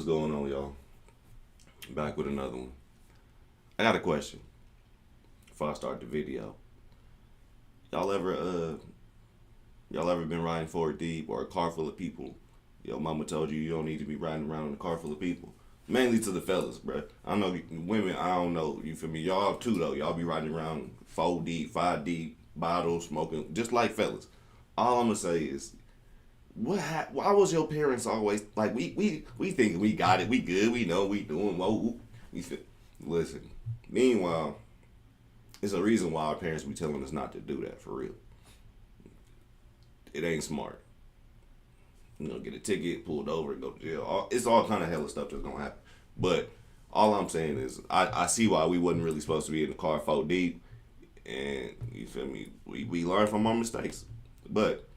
what's going on, y'all? Back with another one. I got a question before I start the video. Y'all ever been riding forward deep or a car full of people? Your mama told you don't need to be riding around in a car full of people. Mainly to the fellas, bruh. I know women, I don't know, you feel me? Y'all too though. Y'all be riding around 4 deep, 5 deep, bottles, smoking, just like fellas. All I'm gonna say is, why was your parents always like we thinking we got it, we good, we know we doing well. Listen. Meanwhile, it's a reason why our parents be telling us not to do that for real. It ain't smart. Get a ticket, pulled over, and go to jail. It's all kind of hella stuff that's gonna happen. But all I'm saying is, I see why we wasn't really supposed to be in the car 4 deep, and you feel me? We learn from our mistakes, but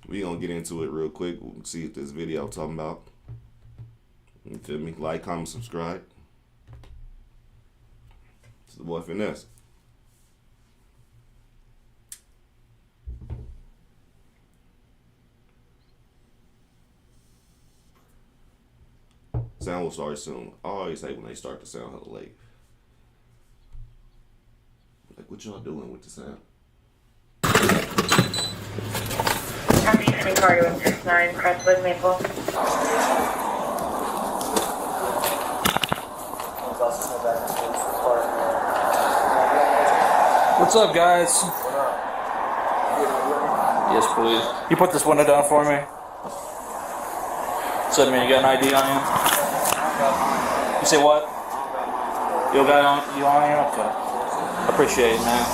we gonna get into it real quick. We'll see what this video talking about. You feel me? Like, comment, subscribe. It's the boy Finesse. Sound will start soon. I always hate when they start to sound hella late. Like, what y'all doing with the sound? Copy, sending car to 169 Crestwood Maple. What's up, guys? Yes, please. You put this window down for me. So, man, you got an ID on you? You say what? You got you on here? Okay. Appreciate it, man.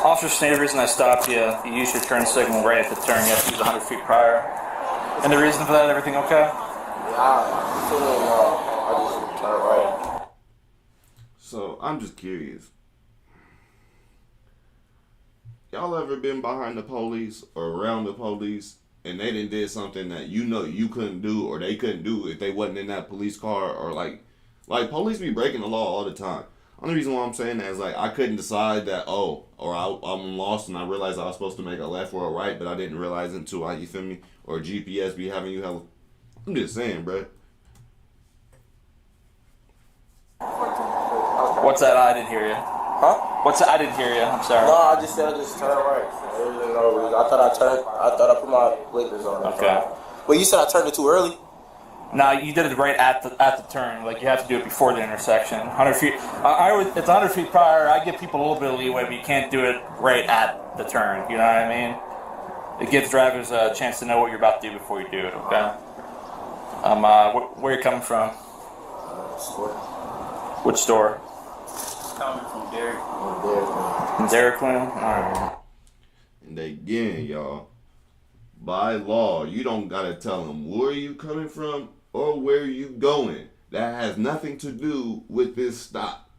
Officer Sneed, the reason I stopped you, you used your turn signal right at the turn. You have to use 100 feet prior. And the reason for that, everything okay? So, I'm just curious. Y'all ever been behind the police or around the police and they done did something that you couldn't do or they couldn't do if they wasn't in that police car? Or like police be breaking the law all the time. Only reason why I'm saying that is like I couldn't decide that I'm lost and I realized I was supposed to make a left or a right, but I didn't realize it until you feel me? Or GPS be having you hella. I'm just saying, bruh. What's that? I didn't hear you. Huh? What's that? I didn't hear you. I'm sorry. No, I just said I just turned right. I thought I put my blinkers on. Okay. Well, you said I turned it too early? No, you did it right at the turn. Like, you have to do it before the intersection. 100 feet. It's 100 feet prior. I give people a little bit of leeway, but you can't do it right at the turn. You know what I mean? It gives drivers a chance to know what you're about to do before you do it. Okay. Where you coming from? Store. Which store? Coming from Dairy Queen. All right. And again, y'all, by law, you don't gotta tell them where you coming from or where you going. That has nothing to do with this stop.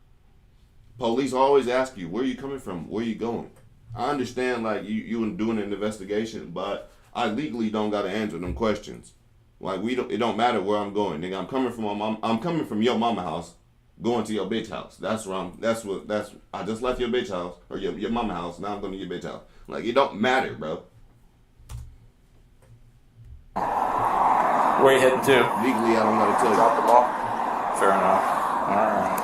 Police always ask you, where you coming from, where you going. I understand, like, you doing an investigation, but I legally don't gotta answer them questions. Like, it don't matter where I'm going, nigga. I'm coming from your mama house, going to your bitch house. I just left your bitch house, or your mama house, now I'm going to your bitch house. Like, it don't matter, bro. Where you heading to? Legally, I don't gotta tell you. Drop them off. Fair enough. Alright.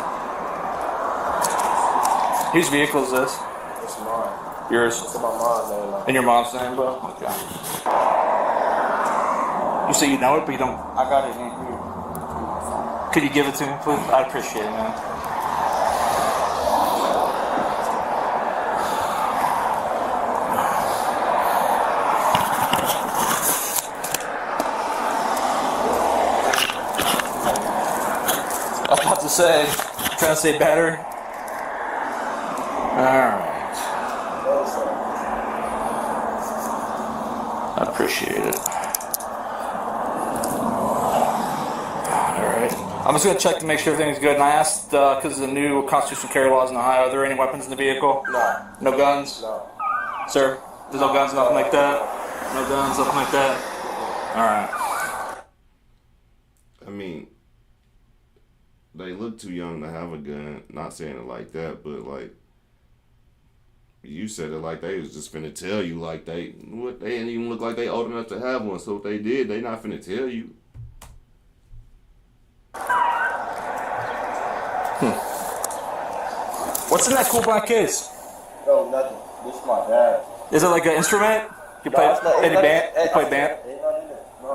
Whose vehicle is this? It's mine. Yours? It's in my mom's name. In your mom's name, bro? Okay. You say you know it, but you don't. I got it in here. Could you give it to me, please? I'd appreciate it, man. I was about to say, trying to say better. Alright. I appreciate it. Alright. I'm just going to check to make sure everything's good. And I asked, because of the new constitutional carry laws in Ohio, are there any weapons in the vehicle? No. No guns? No. Sir? There's no guns, nothing like that? No guns, nothing like that? Alright. I mean, they look too young to have a gun. Not saying it like that, but like, You said it like they was just finna tell you like they didn't even look like they old enough to have one. So if they did, they not finna tell you. What's in that cool black case? No, nothing. This is my dad. Is it like an instrument? You play any band? You play band?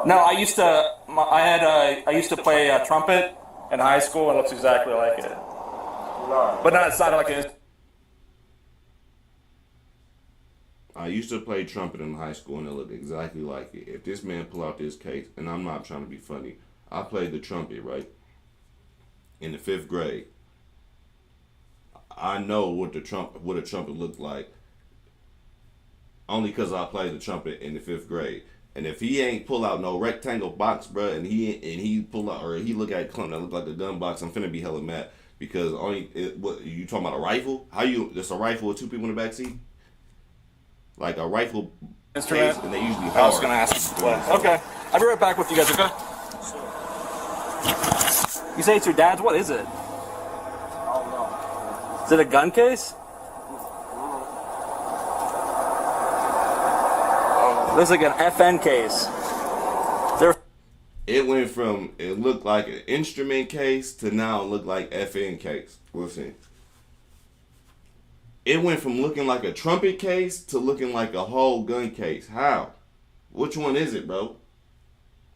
No, I used to. I used to play trumpet in high school, and it looks exactly like it. But no, it's not like a. I used to play trumpet in high school and it looked exactly like it. If this man pull out this case, and I'm not trying to be funny, I played the trumpet, right? In the 5th grade. I know what a trumpet looked like only because I played the trumpet in the 5th grade. And if he ain't pull out no rectangle box, bruh, and he pull out, or he look at a clump that look like a gun box, I'm finna be hella mad. Because what you talking about, a rifle? It's a rifle with 2 people in the back seat? Like a rifle Instrument? case, and they usually I was gonna ask you. Okay, I'll be right back with you guys. Okay. You say it's your dad's? What is it? I don't know. Is it a gun case? Looks like an FN case. It went from it looked like an instrument case to now it look like FN case. We'll see. It went from looking like a trumpet case to looking like a whole gun case. How? Which one is it, bro?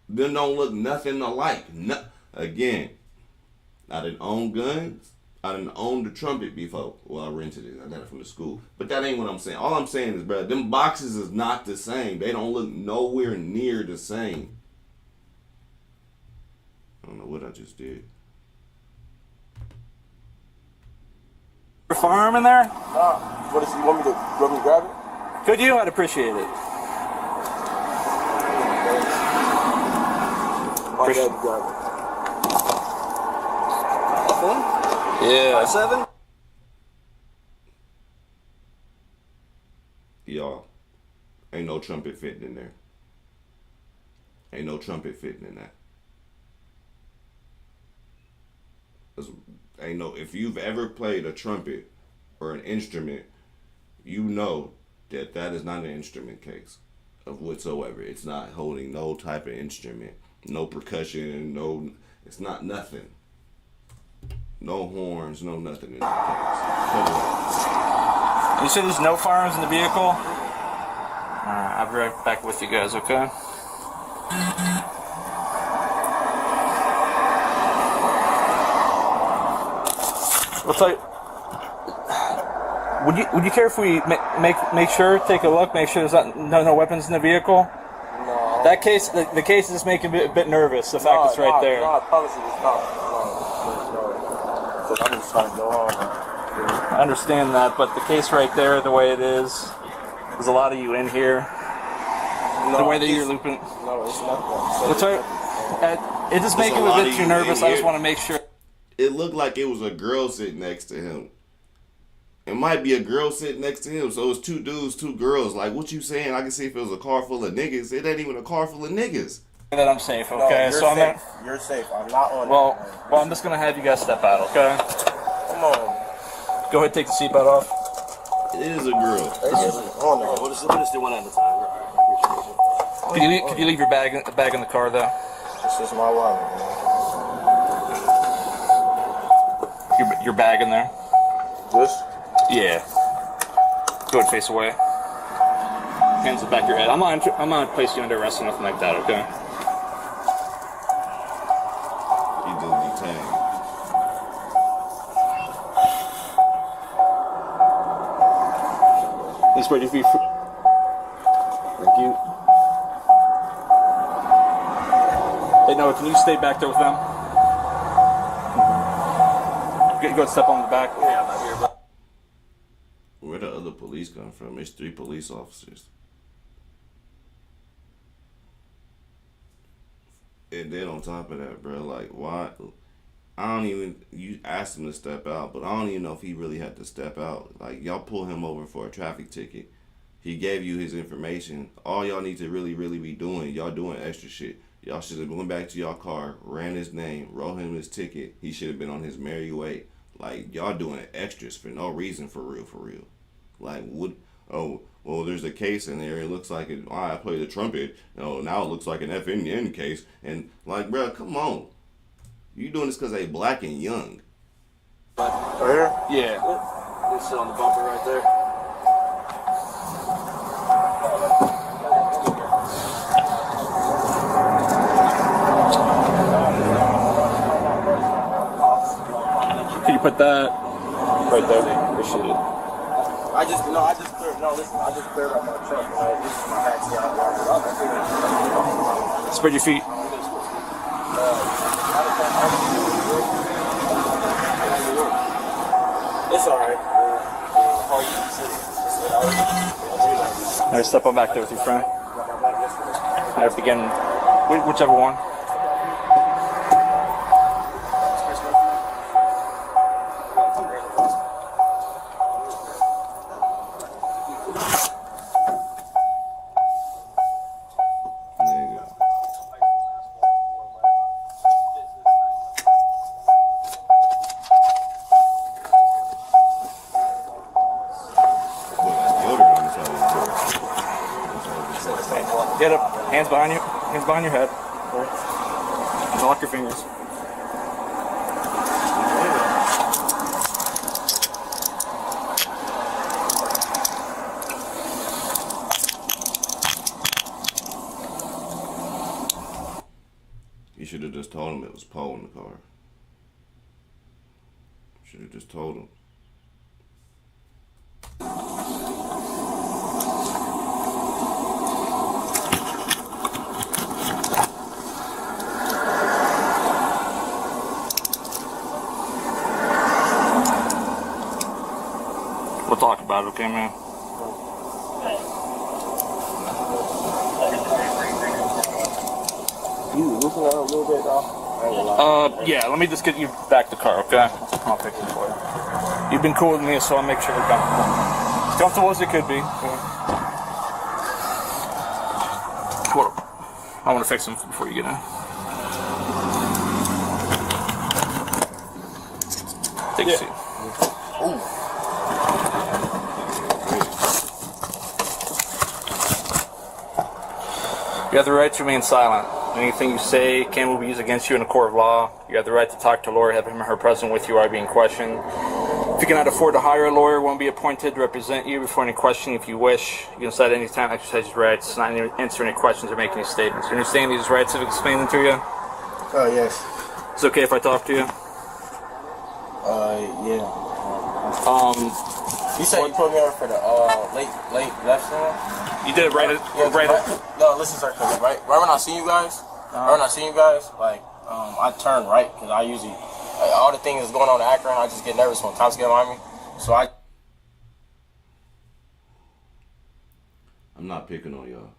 Them don't look nothing alike. Again, I didn't own guns. I didn't own the trumpet before. Well, I rented it. I got it from the school. But that ain't what I'm saying. All I'm saying is, bro, them boxes is not the same. They don't look nowhere near the same. I don't know what I just did. Your firearm in there? What is? You want me to grab it? Could you? I'd appreciate it. My dad grab it. Yeah. 7? Y'all, ain't no trumpet fitting in there. Ain't no trumpet fitting in that. Ain't no. If you've ever played a trumpet or an instrument, you know that that is not an instrument case of whatsoever. It's not holding no type of instrument, no percussion, no. It's not nothing. No horns, no nothing in the case. You said there's no firearms in the vehicle? Alright, I'll be right back with you guys, okay? Looks like. Would you care if we make sure, take a look, make sure there's no weapons in the vehicle? No. That case, the case is making me a bit nervous. The fact it's right there. No, I promise you it's not. No. Because I'm just trying to go home. I understand that, but the case right there, the way it is, there's a lot of you in here. No, The way that you're looping. No, it's not. What's right? It just making me a bit too nervous. I just want to make sure. It looked like it was a girl sitting next to him. It might be a girl sitting next to him, so it's 2 dudes, 2 girls. Like, what you saying? I can see if it was a car full of niggas. It ain't even a car full of niggas. That I'm safe, okay? No, you're so I'm safe. You're safe. I'm not on well, that. well, I'm just gonna have you guys step out, okay? Come on. Go ahead, take the seatbelt off. It is a girl. Hold on. We'll just do one at a time. Could you leave your bag in the car though? This is my wallet, man. Your bag in there? This? Yeah. Go ahead, face away. Hands at the back of your head. I'm not place you under arrest or nothing like that, okay? He just detained. He's ready to be. Thank you. Hey, Noah, can you stay back there with them? Go ahead, step on the back. Yeah, I'm not here, but. Where the other police come from? It's 3 police officers. And then on top of that, bro, like, why? You asked him to step out, but I don't even know if he really had to step out. Like, y'all pull him over for a traffic ticket. He gave you his information. All y'all need to really be doing, y'all doing extra shit. Y'all should have went back to y'all car, ran his name, wrote him his ticket. He should have been on his merry way. Like, y'all doing extras for no reason, for real. Like, what? Oh, well, there's a case in there. It looks like it. Oh, I play the trumpet. Oh, now it looks like an FNN case. And like, bro, come on. You doing this because they black and young. Right here? Yeah. It's on the bumper right there. Can you put that? Right there. Appreciate it. I just cleared out my truck. This is my backseat. Spread your feet. It's alright. All right, step on back there with your friend. I have to begin whichever one. There you go. Boy, got deodorant on the side of the door. That's all it says. Get up. Hands behind you. Hands behind your head. Lock your fingers. You should have just told him it was Poe in the car. Should have just told him. We'll talk about it, okay, man? You loosen it up a little bit, though? Yeah, let me just get you back to the car, okay? I'll fix it for you. You've been cool with me, so I'll make sure you're comfortable. As comfortable as it could be. Hold up. I want to fix them before you get in. Take a seat. You have the right to remain silent. Anything you say will be used against you in a court of law. You have the right to talk to a lawyer, have him or her present with you while being questioned. If you cannot afford to hire a lawyer, one will be appointed to represent you before any questioning if you wish. You can decide at any time exercise your rights, not answer any questions or make any statements. You understand these rights have explained them to you? Oh, yes. It's okay if I talk to you? Yeah. You said you put me on for the late left side? You did it right. No, listen, sir. Cause right when I see you guys, like I turn right because I usually all the things that's going on in Akron, I just get nervous when cops get behind me. So I'm not picking on y'all.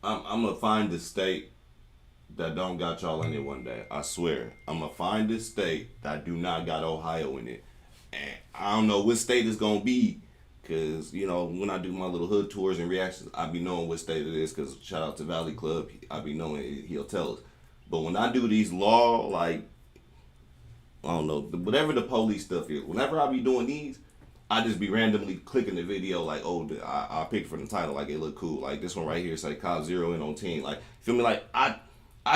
I'm gonna find the state that don't got y'all in it one day. I swear. I'm gonna find this state that do not got Ohio in it. And I don't know what state it's gonna be. Cause, you know, when I do my little hood tours and reactions, I be knowing what state it is. Cause shout out to Valley Club, I be knowing he'll tell us. But when I do these law, like, I don't know, whatever the police stuff is, whenever I be doing these, I just be randomly clicking the video like, oh, I picked for the title, like it look cool. Like this one right here say cop 0 in on 10. Like, feel me? Like I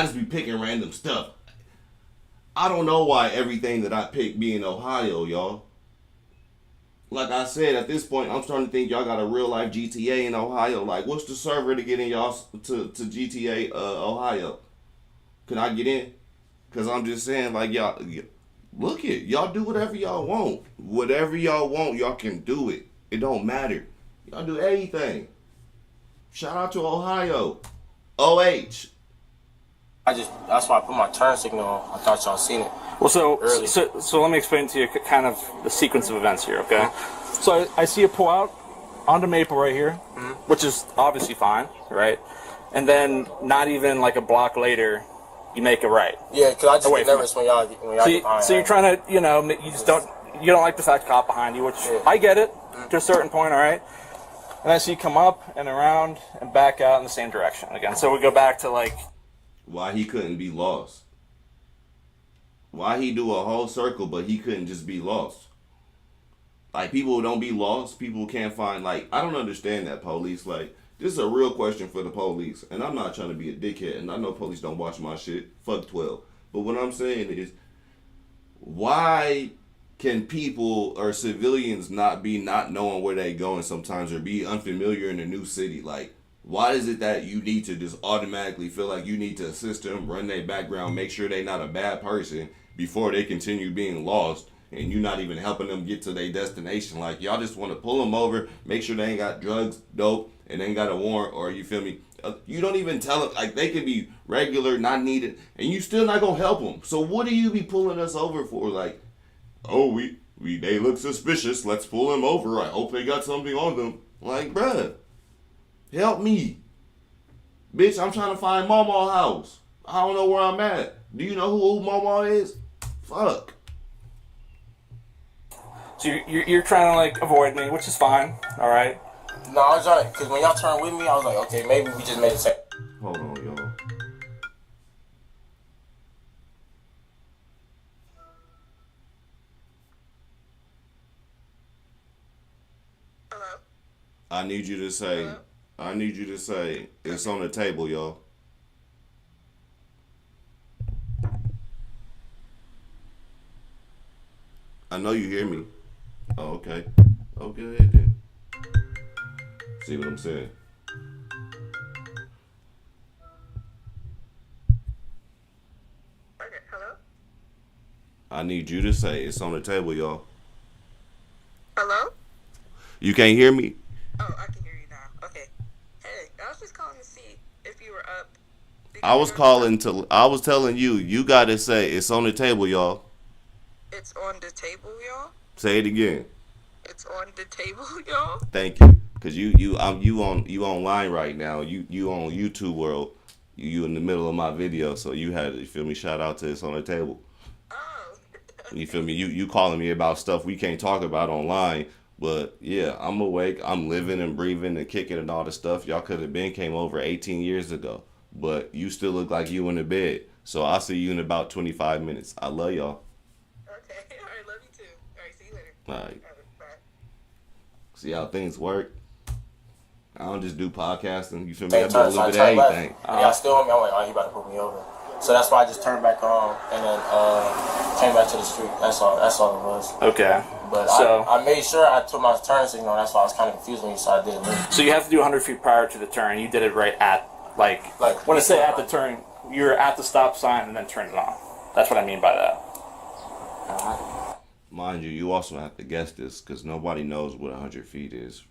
just be picking random stuff. I don't know why everything that I pick be in Ohio, y'all. Like I said, at this point, I'm starting to think y'all got a real life GTA in Ohio. Like, what's the server to get in y'all to GTA Ohio? Can I get in? Cause I'm just saying, like y'all, look it, y'all do whatever y'all want. Whatever y'all want, y'all can do it. It don't matter. Y'all do anything. Shout out to Ohio. OH. that's why I put my turn signal on. I thought y'all seen it. Well, so Early. so let me explain to you kind of the sequence of events here, okay? So I see you pull out onto Maple right here, which is obviously fine, right? And then not even like a block later, you make it right. Yeah, because I just Away get from nervous when y'all get behind. So you're trying to, you know, you don't like the fact cop behind you, which I get it to a certain point, all right? And I see you come up and around and back out in the same direction again. So we go back to like... Why he couldn't be lost. Why he do a whole circle, but he couldn't just be lost. Like, people don't be lost. People can't find, like, I don't understand that, police. Like, this is a real question for the police. And I'm not trying to be a dickhead. And I know police don't watch my shit. Fuck 12. But what I'm saying is, why can people or civilians not knowing where they going sometimes, or be unfamiliar in a new city? Like, why is it that you need to just automatically feel like you need to assist them, run their background, make sure they're not a bad person before they continue being lost, and you're not even helping them get to their destination? Like, y'all just want to pull them over, make sure they ain't got drugs, dope, and ain't got a warrant, or you feel me? You don't even tell them, like, they could be regular, not needed, and you still not gonna help them. So what do you be pulling us over for? Like, oh, they look suspicious, let's pull them over, I hope they got something on them. Like, bruh, help me. Bitch, I'm trying to find Mama's house. I don't know where I'm at. Do you know who Mama is? Fuck. So you're trying to, like, avoid me, which is fine. All right. No, I was trying, because when y'all turned with me, I was like, okay, maybe we just made a second. Hold on, y'all. Hello? I need you to say, it's on the table, y'all. I know you hear me. Oh, okay. Okay, then. See what I'm saying? Okay, hello? I need you to say, it's on the table, y'all. Hello? You can't hear me? Oh, I can hear you now. Okay. Hey, I was just calling to see if you were up. I was telling you, you gotta say, it's on the table, y'all. It's on the table, y'all? Say it again. It's on the table, y'all? Thank you. Cause you online right now. You on YouTube world. You in the middle of my video, so you had, you feel me, shout out to It's on the Table. Oh. You feel me? You calling me about stuff we can't talk about online. But yeah, I'm awake. I'm living and breathing and kicking and all the stuff. Y'all could have came over 18 years ago. But you still look like you in the bed. So I'll see you in about 25 minutes. I love y'all. Okay. All right, love you too. All right, see you later. All right. All right, bye. See how things work? I don't just do podcasting. You feel me? I Same do a turn, so little I bit of turned left. everything. Y'all still on me? I'm like, oh, he about to put me over. So that's why I just turned back on and then came back to the street. That's all it was. Okay. But So I made sure I took my turn signal. That's why I was kind of confused when you said I did it. so you have to do 100 feet prior to the turn. You did it right at, like when I say at the turn, you're at the stop sign and then turn it on. That's what I mean by that. Mind you, you also have to guess this because nobody knows what 100 feet is.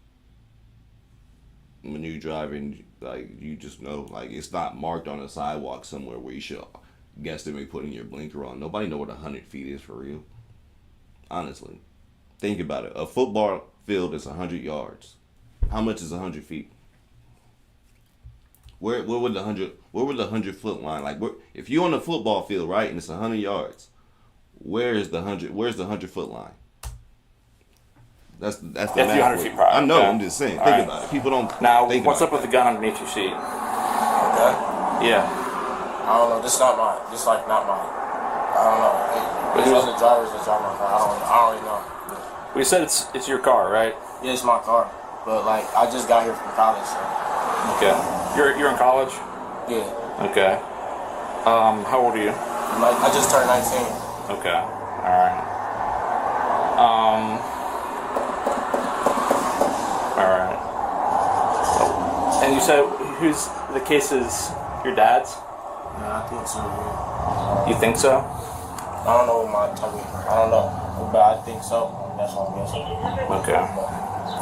When you driving, like, you just know, like, it's not marked on a sidewalk somewhere where you should guesstimate putting your blinker on. Nobody know what 100 feet is for real. Honestly. Think about it. A football field is 100 yards. How much is 100 feet? Where would the 100 foot line, like, if you're on the football field, right, and it's 100 yards, where's the 100 foot line? That's the You have to do 100 feet prior. I know, Okay. I'm just saying. All Think right. about it. People don't Now, think what's about up with the gun underneath your seat? Okay. Yeah. I don't know. This is not mine. This like not mine. I don't know. It's other drivers that drive my car. I don't really know. We said it's your car, right? Yeah, it's my car. But like, I just got here from college. So. Okay. You're in college? Yeah. Okay. How old are you? Like, I just turned 19. Okay. All right. All right. And you said the case is your dad's? Yeah, I think so. Yeah. You think so? I don't know my type of. I don't know, but I think so. That's what I'm guessing. Okay.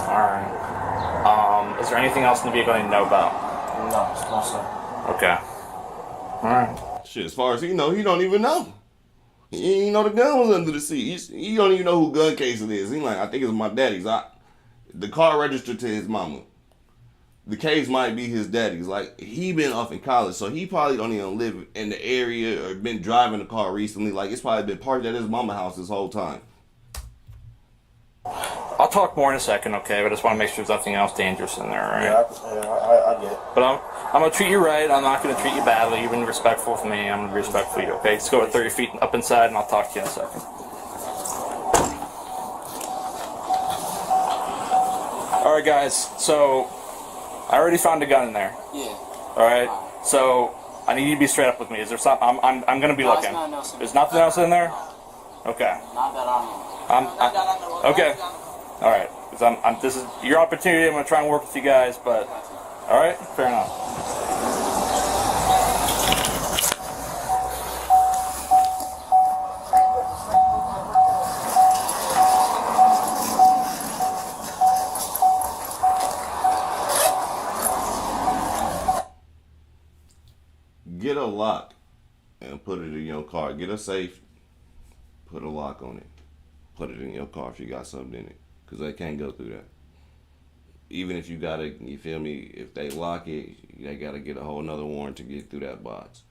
All right. Is there anything else in the vehicle you know about? No, it's not so. Okay. All right. Shit, as far as he know, he don't even know. He ain't even know the gun was under the seat. He don't even know who gun case it is. He like, I think it's my daddy's. The car registered to his mama. The case might be his daddy's. Like, he been off in college, so he probably don't even live in the area or been driving the car recently. Like, it's probably been parked at his mama house this whole time. I'll talk more in a second, okay? But I just want to make sure there's nothing else dangerous in there, all right? Yeah, I get it. But I'm going to treat you right. I'm not going to treat you badly. You've been respectful of me. I'm going to be respectful of you, okay? Let's go at 30 feet up inside, and I'll talk to you in a second. All right, guys. So I already found a gun in there. Yeah. All right. So I need you to be straight up with me. Is there some? I'm gonna be No, looking. there's nothing else in There's there. nothing else in there. Okay. Not that I know. Okay. All right. 'Cause this is your opportunity. I'm gonna try and work with you guys, but all right, fair enough. Get a lock and put it in your car. Get a safe, put a lock on it. Put it in your car if you got something in it. Because they can't go through that. Even if you got it, you feel me, if they lock it, they got to get a whole nother warrant to get through that box.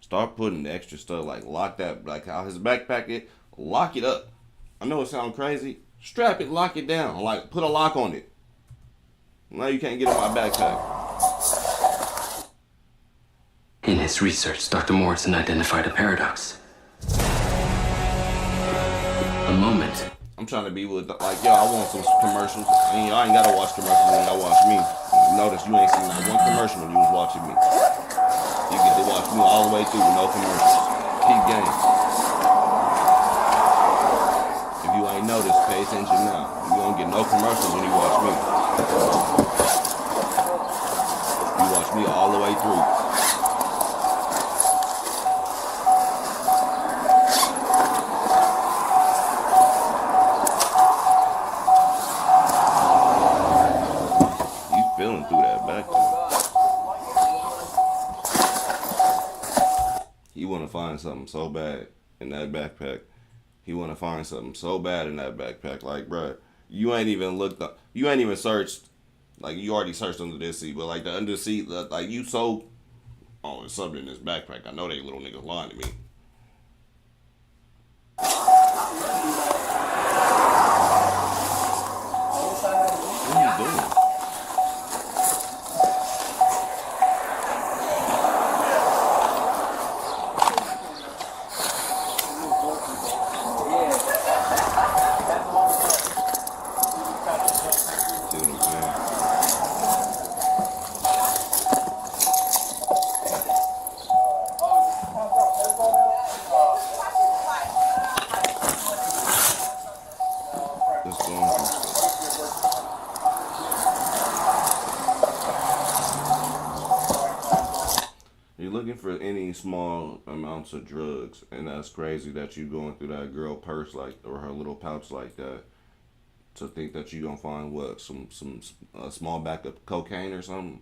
Start putting extra stuff, like lock that, like how his backpack it, lock it up. I know it sounds crazy. Strap it, lock it down. Like, put a lock on it. Now you can't get in my backpack. In his research, Dr. Morrison identified a paradox. A moment. I'm trying to be with, like, yo, I want some commercials. And y'all ain't gotta watch commercials when y'all watch me. Notice you ain't seen not one commercial when you was watching me. You get to watch me all the way through with no commercials. Keep game. If you ain't noticed, pay attention now. You won't get no commercials when you watch me. You watch me all the way through. Feeling through that backpack. He want to find something so bad in that backpack. He want to find something so bad in that backpack. Like, bruh, you ain't even looked up. You ain't even searched. Like, you already searched under this seat, but like the under seat, like you so. Oh, there's something in this backpack. I know they little niggas lying to me. What are you doing? See what I'm saying? Just going through stuff. You're looking for any small amounts of drugs, and that's crazy that you going through that girl purse like, or her little pouch like that, to think that you gonna find what, some a small bag of cocaine or something,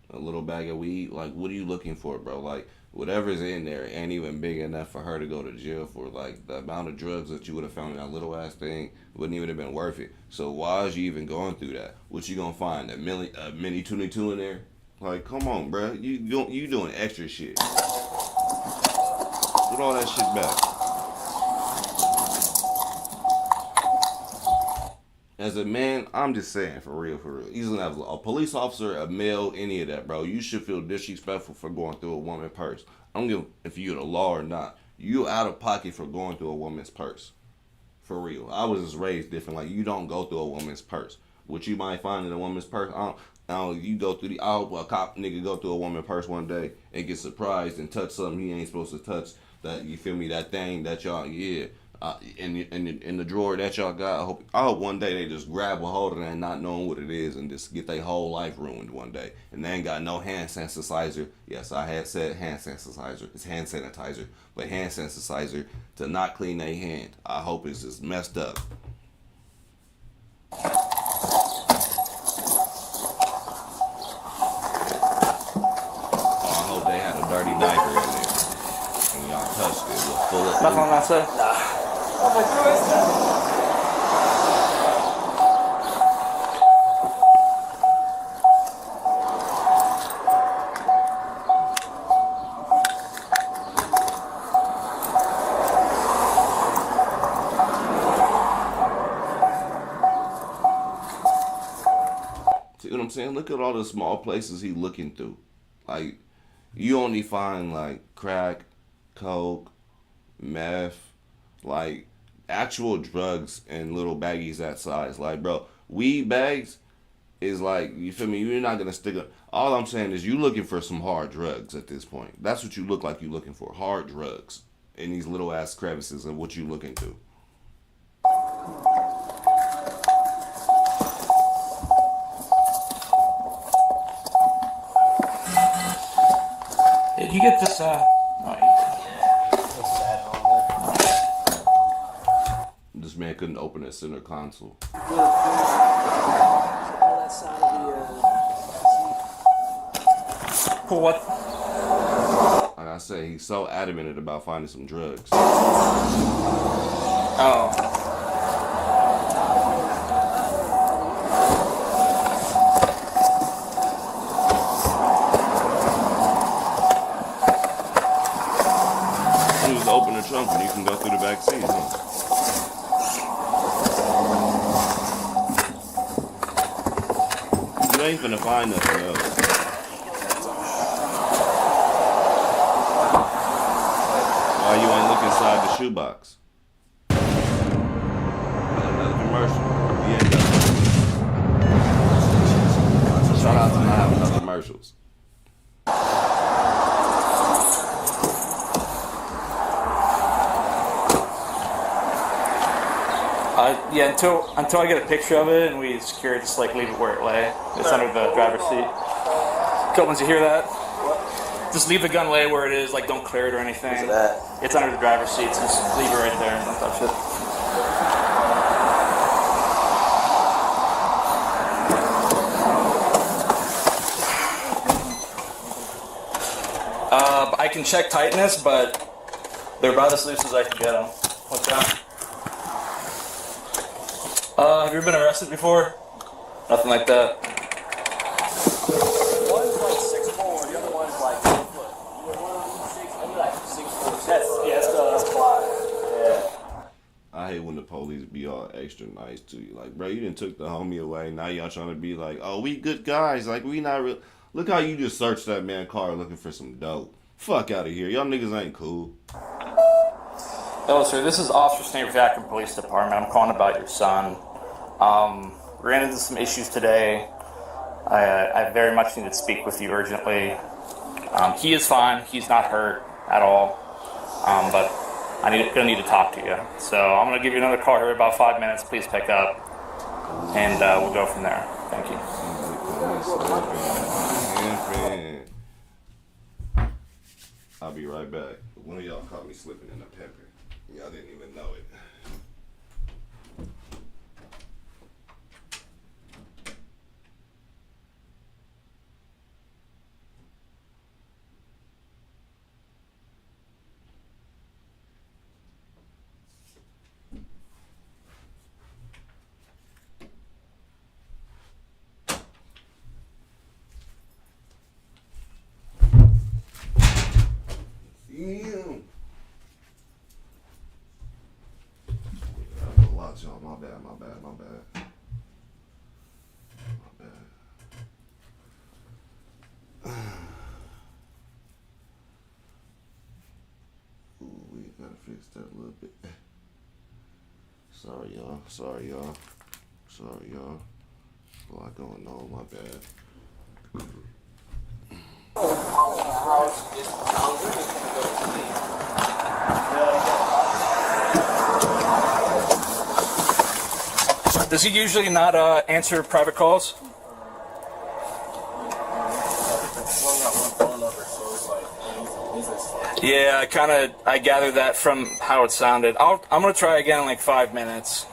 a little bag of weed. Like, what are you looking for, bro? Like, whatever's in there ain't even big enough for her to go to jail for. Like, the amount of drugs that you would have found in that little ass thing wouldn't even have been worth it. So why is you even going through that? What you gonna find? A mini 22 in there? Like, come on, bro. You doing extra shit. Put all that shit back. As a man, I'm just saying, for real. He's gonna have a police officer, a male, any of that, bro. You should feel disrespectful for going through a woman's purse. I don't give if you're the law or not. You out of pocket for going through a woman's purse. For real. I was just raised different. Like, you don't go through a woman's purse. What you might find in a woman's purse, I don't you go through the, I hope a cop nigga go through a woman's purse one day and get surprised and touch something he ain't supposed to touch. That, you feel me, that thing that y'all, yeah. In the drawer that y'all got, I hope one day they just grab a hold of that and not knowing what it is and just get their whole life ruined one day. And they ain't got no hand sanitizer. Yes, I had said hand sanitizer. It's hand sanitizer. But hand sanitizer to not clean their hand. I hope it's just messed up. I hope they had a dirty diaper in there. And y'all touched it. It was full of Nothing on that side? See what I'm saying? Look at all the small places he looking through. Like, you only find like crack, coke, meth, like actual drugs in little baggies that size. Like, bro, weed bags, is like, you feel me? You're not gonna stick up. All I'm saying is you looking for some hard drugs at this point. That's what you look like you looking for. Hard drugs in these little ass crevices of what you looking to. Did you get this? This man couldn't open a center console. Pull what? Like I say, he's so adamant about finding some drugs. Oh. You just open the trunk and you can go through the back seat, huh? You ain't finna find nothing else. Why you ain't look inside the shoebox? Another commercial. Yeah, shout out to not having no commercials. Yeah, until I get a picture of it and we secure it, just like leave it where it lay. It's under the driver's seat. Copeland, you hear that? Just leave the gun lay where it is, like don't clear it or anything. Where's it at? It's under the driver's seat, so just leave it right there and don't touch it. I can check tightness, but they're about as loose as I can get them. What's that? Have you ever been arrested before? Nothing like that. One's like 6'4", the other one's like 4 foot. Maybe like 6'4". That's fly. Yeah. I hate when the police be all extra nice to you. Like, bro, you done took the homie away. Now y'all trying to be like, oh, we good guys. Like, we not real. Look how you just searched that man's car looking for some dope. Fuck out of here. Y'all niggas ain't cool. Hello, sir. This is Officer St. Akron Police Department. I'm calling about your son. Ran into some issues today. I very much need to speak with you urgently. He is fine. He's not hurt at all. But gonna need to talk to you. So I'm gonna give you another call here in about 5 minutes. Please pick up, and we'll go from there. Thank you. I'll be right back. One of y'all caught me slipping in the pepper. Y'all didn't even know it. Damn. A lot, y'all. My bad. Ooh, we gotta fix that a little bit. Sorry, y'all. A lot going on. My bad. Does he usually not answer private calls? Yeah, I gathered that from how it sounded. I'm gonna try again in like 5 minutes.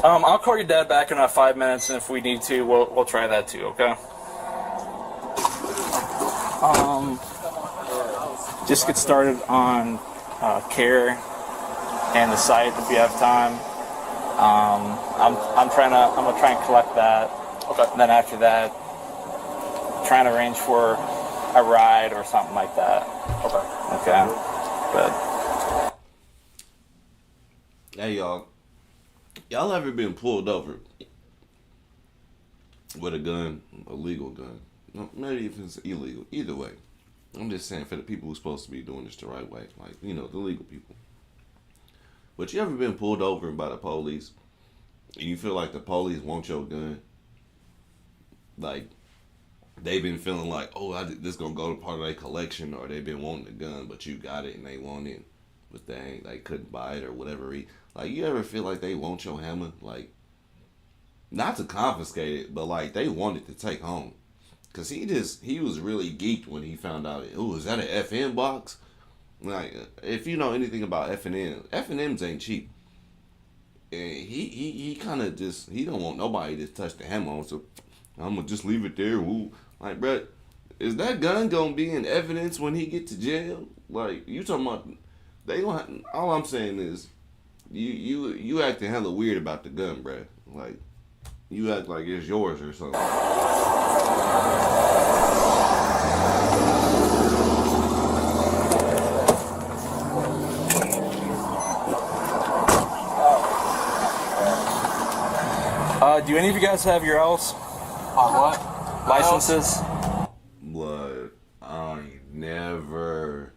I'll call your dad back in about 5 minutes, and if we need to, we'll try that too. Okay. Just get started on care and the site if you have time. I'm gonna try and collect that. Okay. And then after that, trying to arrange for a ride or something like that. Okay. Good. Hey, y'all ever been pulled over with a gun, a legal gun? No, maybe if it's illegal. Either way, I'm just saying for the people who's supposed to be doing this the right way, like the legal people. But you ever been pulled over by the police and you feel like the police want your gun? Like, they've been feeling like, oh, this gonna go to part of their collection, or they've been wanting the gun, but you got it and they want it, but they couldn't buy it or whatever. Like, you ever feel like they want your hammer? Like, not to confiscate it, but like they wanted to take home. Cause he was really geeked when he found out, oh, is that an FN box? Like, if you know anything about F&Ms ain't cheap. And he kind of just, he don't want nobody to touch the hammer on, so I'm gonna just leave it there. Ooh. Like, bruh, is that gun gonna be in evidence when he get to jail? Like, you talking about, they gonna, all I'm saying is, you acting hella weird about the gun, bruh. Like, you act like it's yours or something. Do any of you guys have your L's? What? Licenses? Blood, I ain't never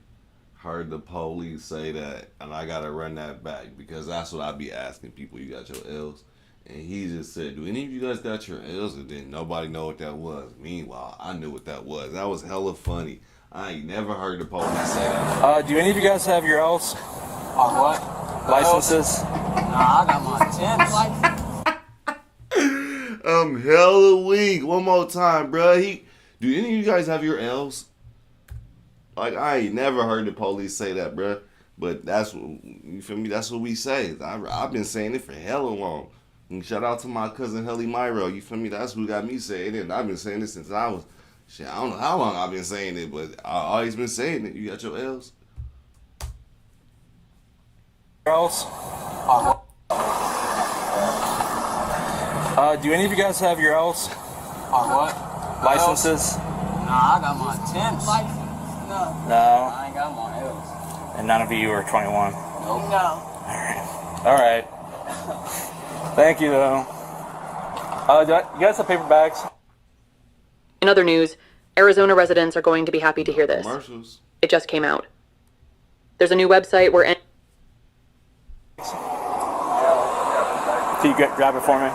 heard the police say that, and I gotta run that back because that's what I be asking people. You got your L's? And he just said, do any of you guys got your L's? And then nobody know what that was. Meanwhile, I knew what that was. That was hella funny. I ain't never heard the police say that. Do any of you guys have your L's? What? Licenses? Nah, I got my 10th license. I'm hella weak. One more time, bruh. Do any of you guys have your L's? Like, I ain't never heard the police say that, bruh. But that's what, you feel me? That's what we say. I've been saying it for hella long. And shout out to my cousin Helly Myro. You feel me? That's who got me saying it. And I've been saying it since I was, I don't know how long I've been saying it, but I always been saying it. You got your L's? L's? Do any of you guys have your L's? What? Licenses? Nah, I got my 10th license. No. No. I ain't got my L's. And none of you are 21. Nope. No. Alright. Thank you, though. You guys have paper bags? In other news, Arizona residents are going to be happy to hear this. Commercials. It just came out. There's a new website where... Can you grab it for me?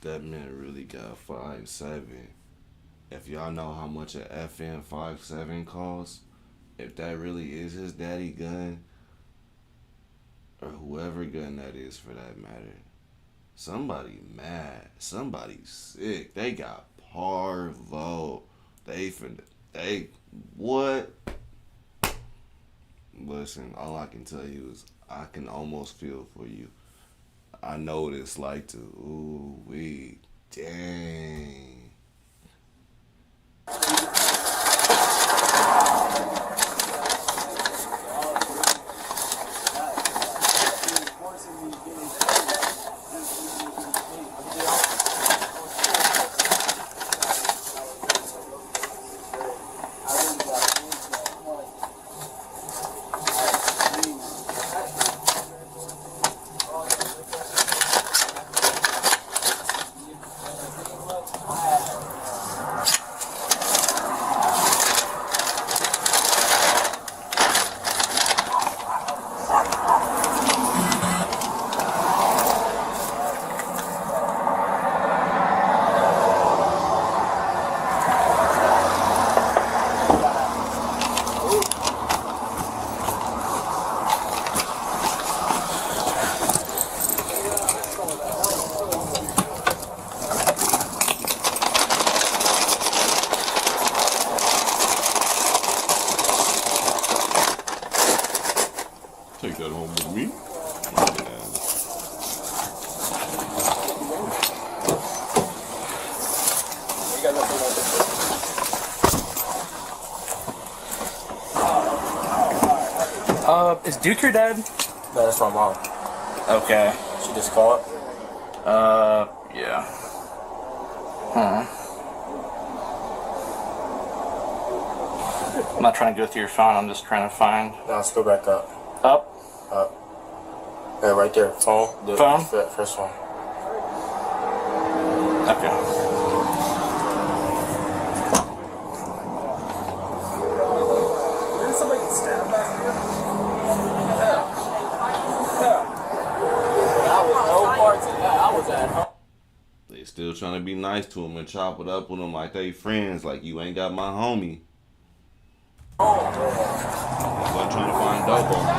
That man really got 5.7. If y'all know how much an FN 5.7 costs, if that really is his daddy gun, or whoever gun that is for that matter, somebody mad, somebody sick. They got parvo. They what? Listen, all I can tell you is I can almost feel for you. I know what it's like to, ooh, wee, dang. Take that home with me. Is Duke your dad? No, that's my mom. Okay. She just called. Yeah. Hmm. I'm not trying to go through your phone, I'm just trying to find... No, let's go back up. Up? Up. Yeah, right there. Phone. Phone? First one. Okay. Didn't somebody get stabbed back here? I was no parts of that. I was at home. They still trying to be nice to him and chop it up with him like they friends. Like, you ain't got my homie. I'm trying to find dope on him.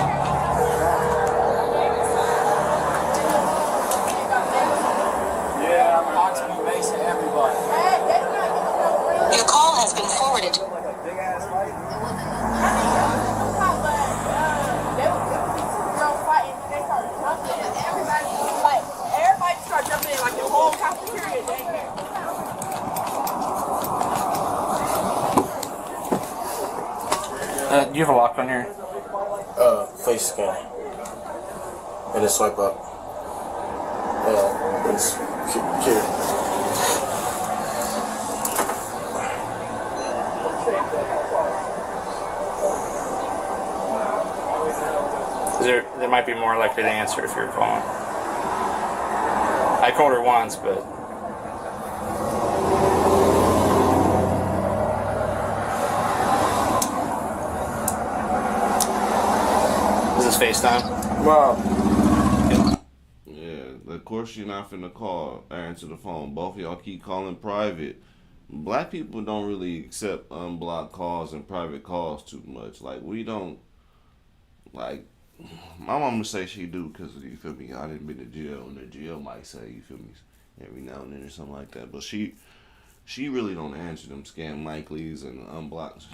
Yeah, I'm Oxby Mason, everybody. Your call has been forwarded. Big ass fight. Everybody start jumping in like the whole cafeteria. Do you have a lock on here? Face scan. And then swipe up. It's here. There might be more likely to answer if you're calling. I called her once, but... Is this FaceTime? Mom. Yeah, of course you're not finna call or answer the phone. Both of y'all keep calling private. Black people don't really accept unblocked calls and private calls too much. Like, we don't, like, my mama say she do because, you feel me, I didn't been to jail, and the jail might say, you feel me, every now and then or something like that. But she really don't answer them scam likelies and unblocked.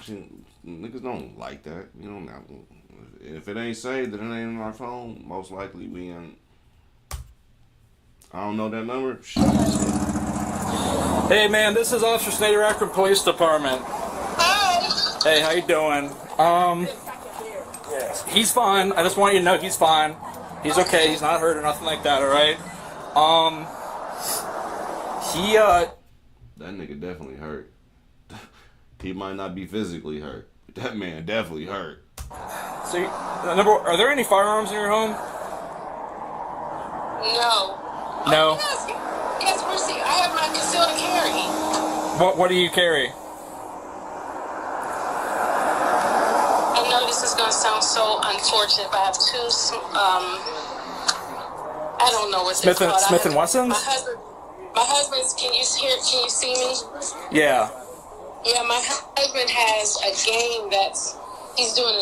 Niggas don't like that. You know, now, if it ain't saved and it ain't in our phone, most likely we ain't. I don't know that number. Shit. Hey man, this is Officer Snyder, Akron Police Department. Hi. Hey, how you doing? He's fine. I just want you to know he's fine. He's okay. He's not hurt or nothing like that. All right. That nigga definitely hurt. He might not be physically hurt, but that man definitely hurt. So, are there any firearms in your home? No. No. Yes, Mercy. I have my concealed carry. What do you carry? I know this is going to sound so unfortunate, but I have two, I don't know what they're called. Smith and Wessons? My husband's, can you see me? Yeah. Yeah, my husband has a game he's doing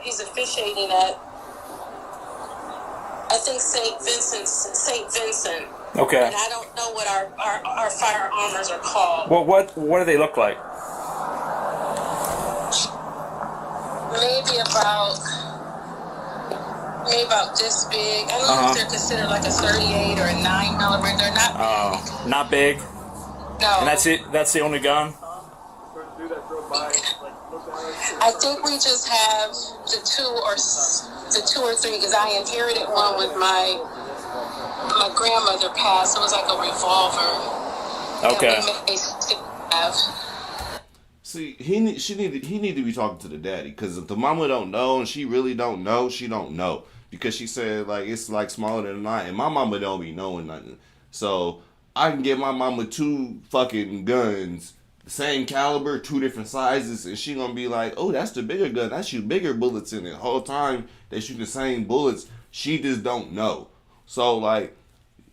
he's officiating at, I think St. Vincent. Okay. And I don't know what our firearmers are called. Well, what do they look like? Maybe about this big. I don't know if they're considered like a 38 or a 9mm. They're not big. Oh, not big. No. And that's it. That's the only gun. I think we just have the two or three because I inherited one with my grandmother passed. It was like a revolver. Okay. That we may still have. See, he need to be talking to the daddy, because if the mama don't know and she really don't know, she don't know, because she said like it's like smaller than a 9, and my mama don't be knowing nothing. So I can get my mama 2 fucking guns, the same caliber, 2 different sizes, and she gonna be like, oh, that's the bigger gun, that shoot bigger bullets in it. The whole time they shoot the same bullets, she just don't know. So like,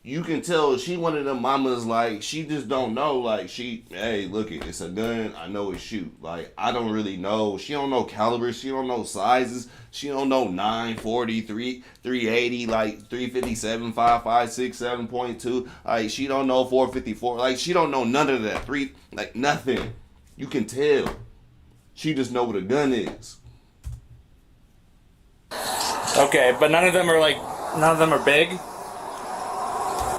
you can tell she one of them mamas, like, she just don't know, like, hey, look, it's a gun, I know it shoot. Like, I don't really know. She don't know calibers, she don't know sizes, she don't know 940, 380, like, 357, 5.56, 7.2, like, she don't know 454, like, she don't know none of that, like, nothing. You can tell. She just know what a gun is. Okay, but none of them are big?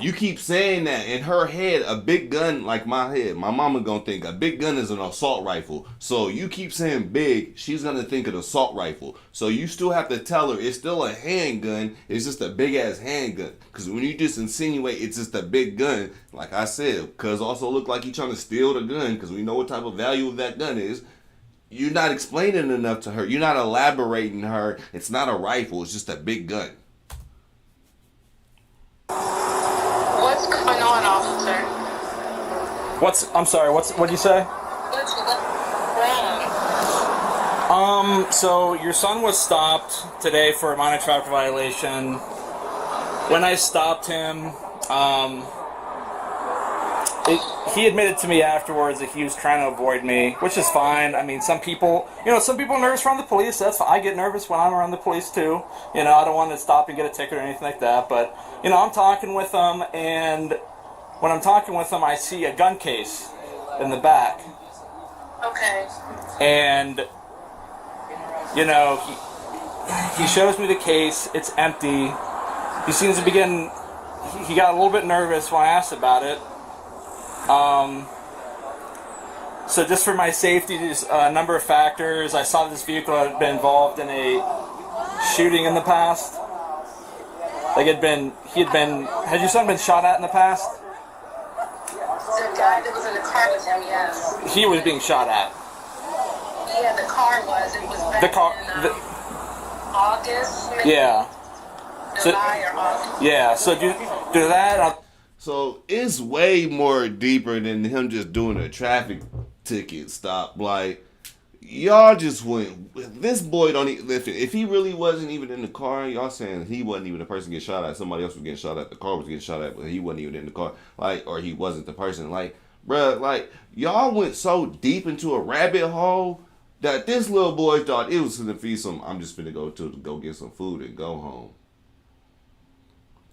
You keep saying that. In her head, a big gun, like my head, my mama gonna think a big gun is an assault rifle. So you keep saying big, she's gonna think an assault rifle. So you still have to tell her it's still a handgun. It's just a big ass handgun. Because when you just insinuate it's just a big gun, like I said, cuz also look like you trying to steal the gun because we know what type of value of that gun is. You're not explaining enough to her. You're not elaborating her. It's not a rifle. It's just a big gun. What's going on, officer? I'm sorry, what'd you say? What's wrong? So your son was stopped today for a minor traffic violation. When I stopped him, he admitted to me afterwards that he was trying to avoid me, which is fine. I mean, some people are nervous around the police. That's fine. I get nervous when I'm around the police too. I don't want to stop and get a ticket or anything like that. But, I'm talking with him, and when I'm talking with him, I see a gun case in the back. Okay. And, he shows me the case. It's empty. He seems to be getting... He got a little bit nervous when I asked about it. So just for my safety, there's a number of factors. I saw this vehicle had been involved in a shooting in the past. Like had your son been shot at in the past? The guy that was in the car with him, yes. He was being shot at. Yeah, the car was. It was back in August, maybe? Yeah. July or August. Yeah, so do that. So it's way more deeper than him just doing a traffic ticket stop. Like, y'all just went. This boy don't even. If he really wasn't even in the car, y'all saying he wasn't even the person getting shot at. Somebody else was getting shot at. The car was getting shot at, but he wasn't even in the car. Like, or he wasn't the person. Like, bruh, like y'all went so deep into a rabbit hole that this little boy thought it was gonna be some. I'm just gonna go get some food and go home.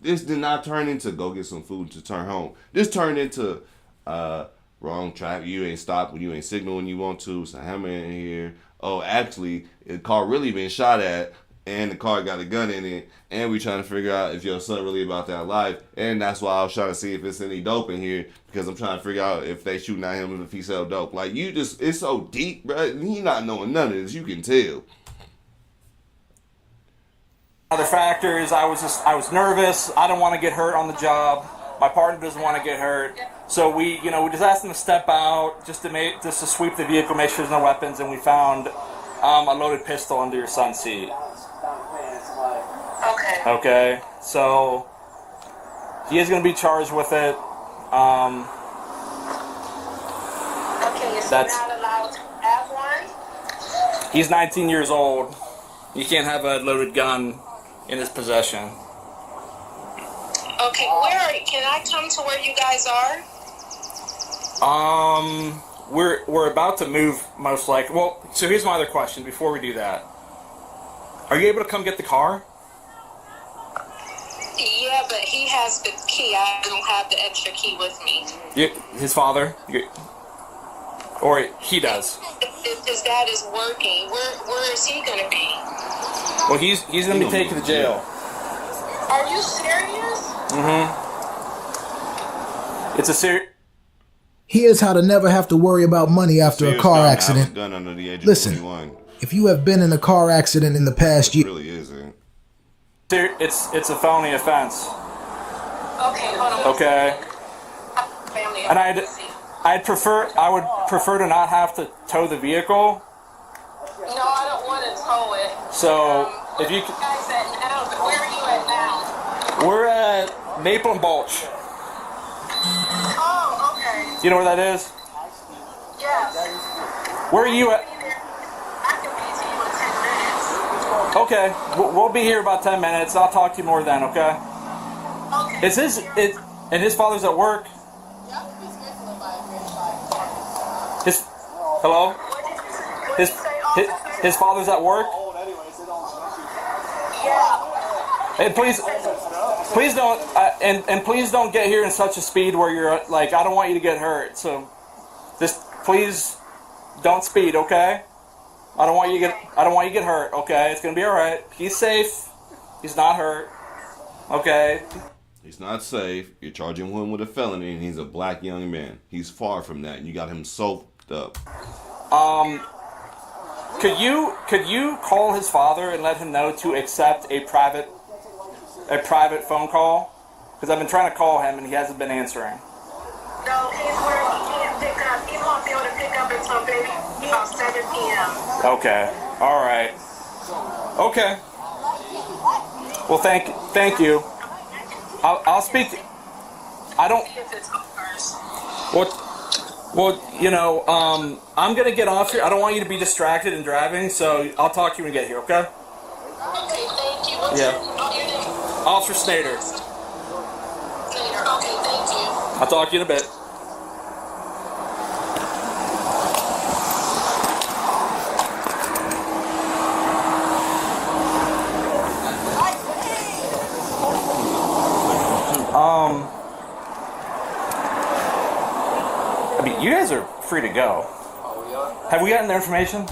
This did not turn into go get some food to turn home. This turned into wrong traffic. You ain't stopped when you ain't signal when you want to. So hammer in here. Oh, actually, the car really been shot at, and the car got a gun in it, and we trying to figure out if your son really about that life. And that's why I was trying to see if it's any dope in here, because I'm trying to figure out if they shooting at him if he sell dope. Like, it's so deep, bro. He not knowing none of this. You can tell. Other factors, I was nervous. I don't want to get hurt on the job. My partner doesn't want to get hurt. So we just asked him to step out just to sweep the vehicle, make sure there's no weapons, and we found a loaded pistol under your son's seat. Okay. Okay. So he is going to be charged with it. Okay, is he not allowed to have one? He's 19 years old. You can't have a loaded gun in his possession. Okay, can I come to where you guys are? We're about to move, most likely. Well, so here's my other question before we do that. Are you able to come get the car? Yeah, but he has the key. I don't have the extra key with me. His father? Or he does? His dad is working. Where is he going to be? Well, he's going to be taken to jail. Are you serious? Mm-hmm. It's a serious... Here's how to never have to worry about money after a car accident. Gun under the age of Listen, 21. if you have been in a car accident in the past year... It really isn't. It's a felony offense. Okay, hold on. Okay. Family And I would prefer to not have to tow the vehicle. No, I don't want to tow it. So, if you... Where are you guys at now? Where are you at now? We're at Maple and Bulch. Oh, okay. You know where that is? Yes. Where are you at? I can be to you in 10 minutes. Okay, we'll be here about 10 minutes. I'll talk to you more then, okay? Okay. And his father's at work? Hello? His father's at work? Yeah. Hey, please don't, and please don't get here in such a speed where you're like, I don't want you to get hurt. So, just please don't speed, okay? I don't want you to get hurt, okay? It's gonna be all right. He's safe. He's not hurt, okay? He's not safe. You're charging him with a felony, and he's a black young man. He's far from that, and you got him soaked up. Could you call his father and let him know to accept a private phone call? Because I've been trying to call him and he hasn't been answering. No, he's where he can't pick up. He won't be able to pick up until maybe about 7 p.m. Okay. All right. Okay. Well, thank you. I'll speak. I don't. Well, you know, I'm gonna get off here. I don't want you to be distracted and driving, so I'll talk to you when you get here. Okay? Okay, thank you. What's your name? Officer Snyder. Snyder. Okay, thank you. I'll talk to you in a bit. I mean, you guys are free to go. Have we gotten their information?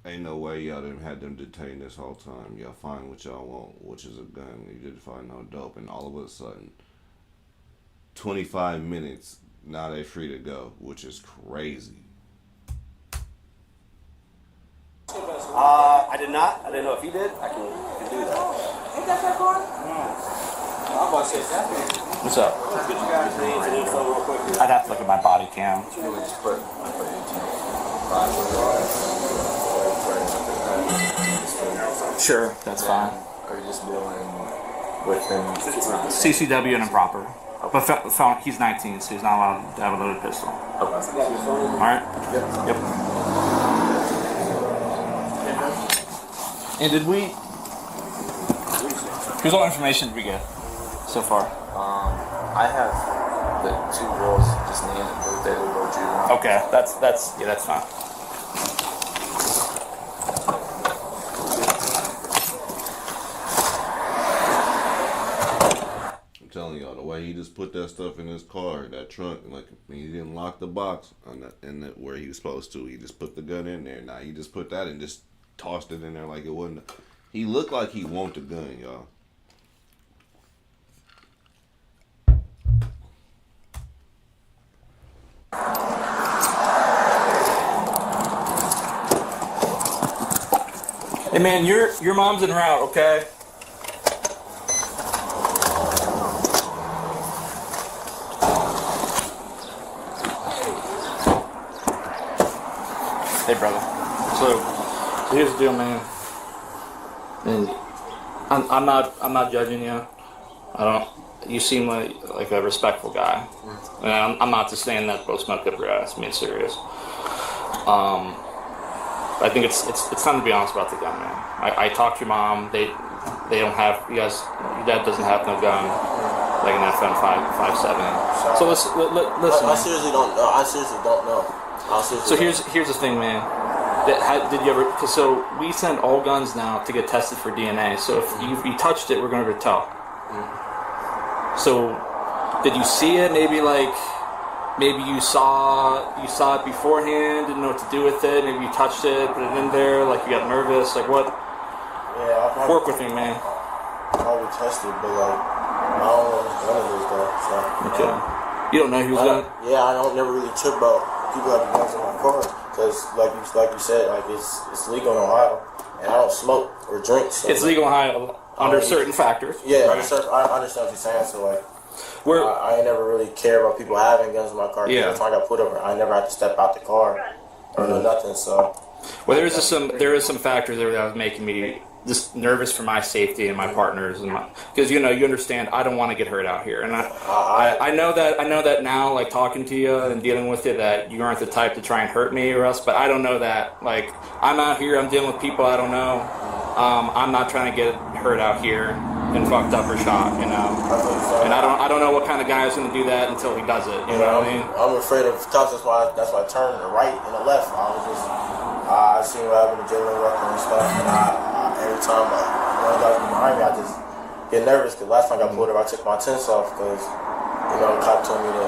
Ain't no way y'all done had them detained this whole time. Y'all find what y'all want, which is a gun. You didn't find no dope, and all of a sudden, 25 minutes, now they free to go, which is crazy. I did not. I didn't know if you did. I can do that. Ain't that that car? What's up? Could you guys names and info real quick? I'd have to look at my body cam. Sure, that's fine. Are you just dealing with him? CCW and improper. But he's 19, so he's not allowed to have a loaded pistol. Alright? Yep. And did we... Here's all information did we get so far? I have the 2 girls just named and birthday, they're both juvenile. Okay, that's fine. I'm telling y'all, the way he just put that stuff in his car, that trunk, like he didn't lock the box on that, where he was supposed to. He just put the gun in there. Now he just put that and just tossed it in there like it wasn't. He looked like he wanted the gun, y'all. Hey man, your mom's en route, okay? Hey brother. So here's the deal, man. And I'm not judging you. You seem like a respectful guy. And I'm not just saying that to blow smoke up your ass. I mean, serious. I think it's time to be honest about the gun, man. I talked to your mom. They don't have. Your dad doesn't have no gun, like an FM 5.57. So listen. I seriously don't know. So here's the thing, man. Did you ever? So we send all guns now to get tested for DNA. So if you touched it, we're going to tell. So did you see it? Maybe you saw it beforehand, didn't know what to do with it. Maybe you touched it, put it in there, like you got nervous. Like what? Yeah, I work with me, man. Probably tested, but like I don't know what gun it is though. So okay. You don't know who's gun? Yeah, I don't never really trip about people having guns in my car because, like you said, like it's legal in Ohio, and I don't smoke or drink. So it's legal in Ohio under certain factors. Yeah, I understand what you're saying. So like. I ain't never really care about people having guns in my car. Yeah. Every time I got put over, I never had to step out the car or nothing. So, well, there is some factors there that was making me just nervous for my safety and my partners, and because you understand I don't want to get hurt out here, and I know that now, like talking to you and dealing with you, that you aren't the type to try and hurt me or us. But I don't know that. Like I'm out here, I'm dealing with people I don't know. I'm not trying to get hurt out here and fucked up or shot, And I don't know what kind of guy is going to do that until he does it. You know what I mean? I'm afraid of cops. That's why I turned to the right and the left. I seen what happened to Jalen Rucker and stuff, and every time one guy was behind me, I just get nervous because last time I got pulled over, I took my tints off because the cop told me that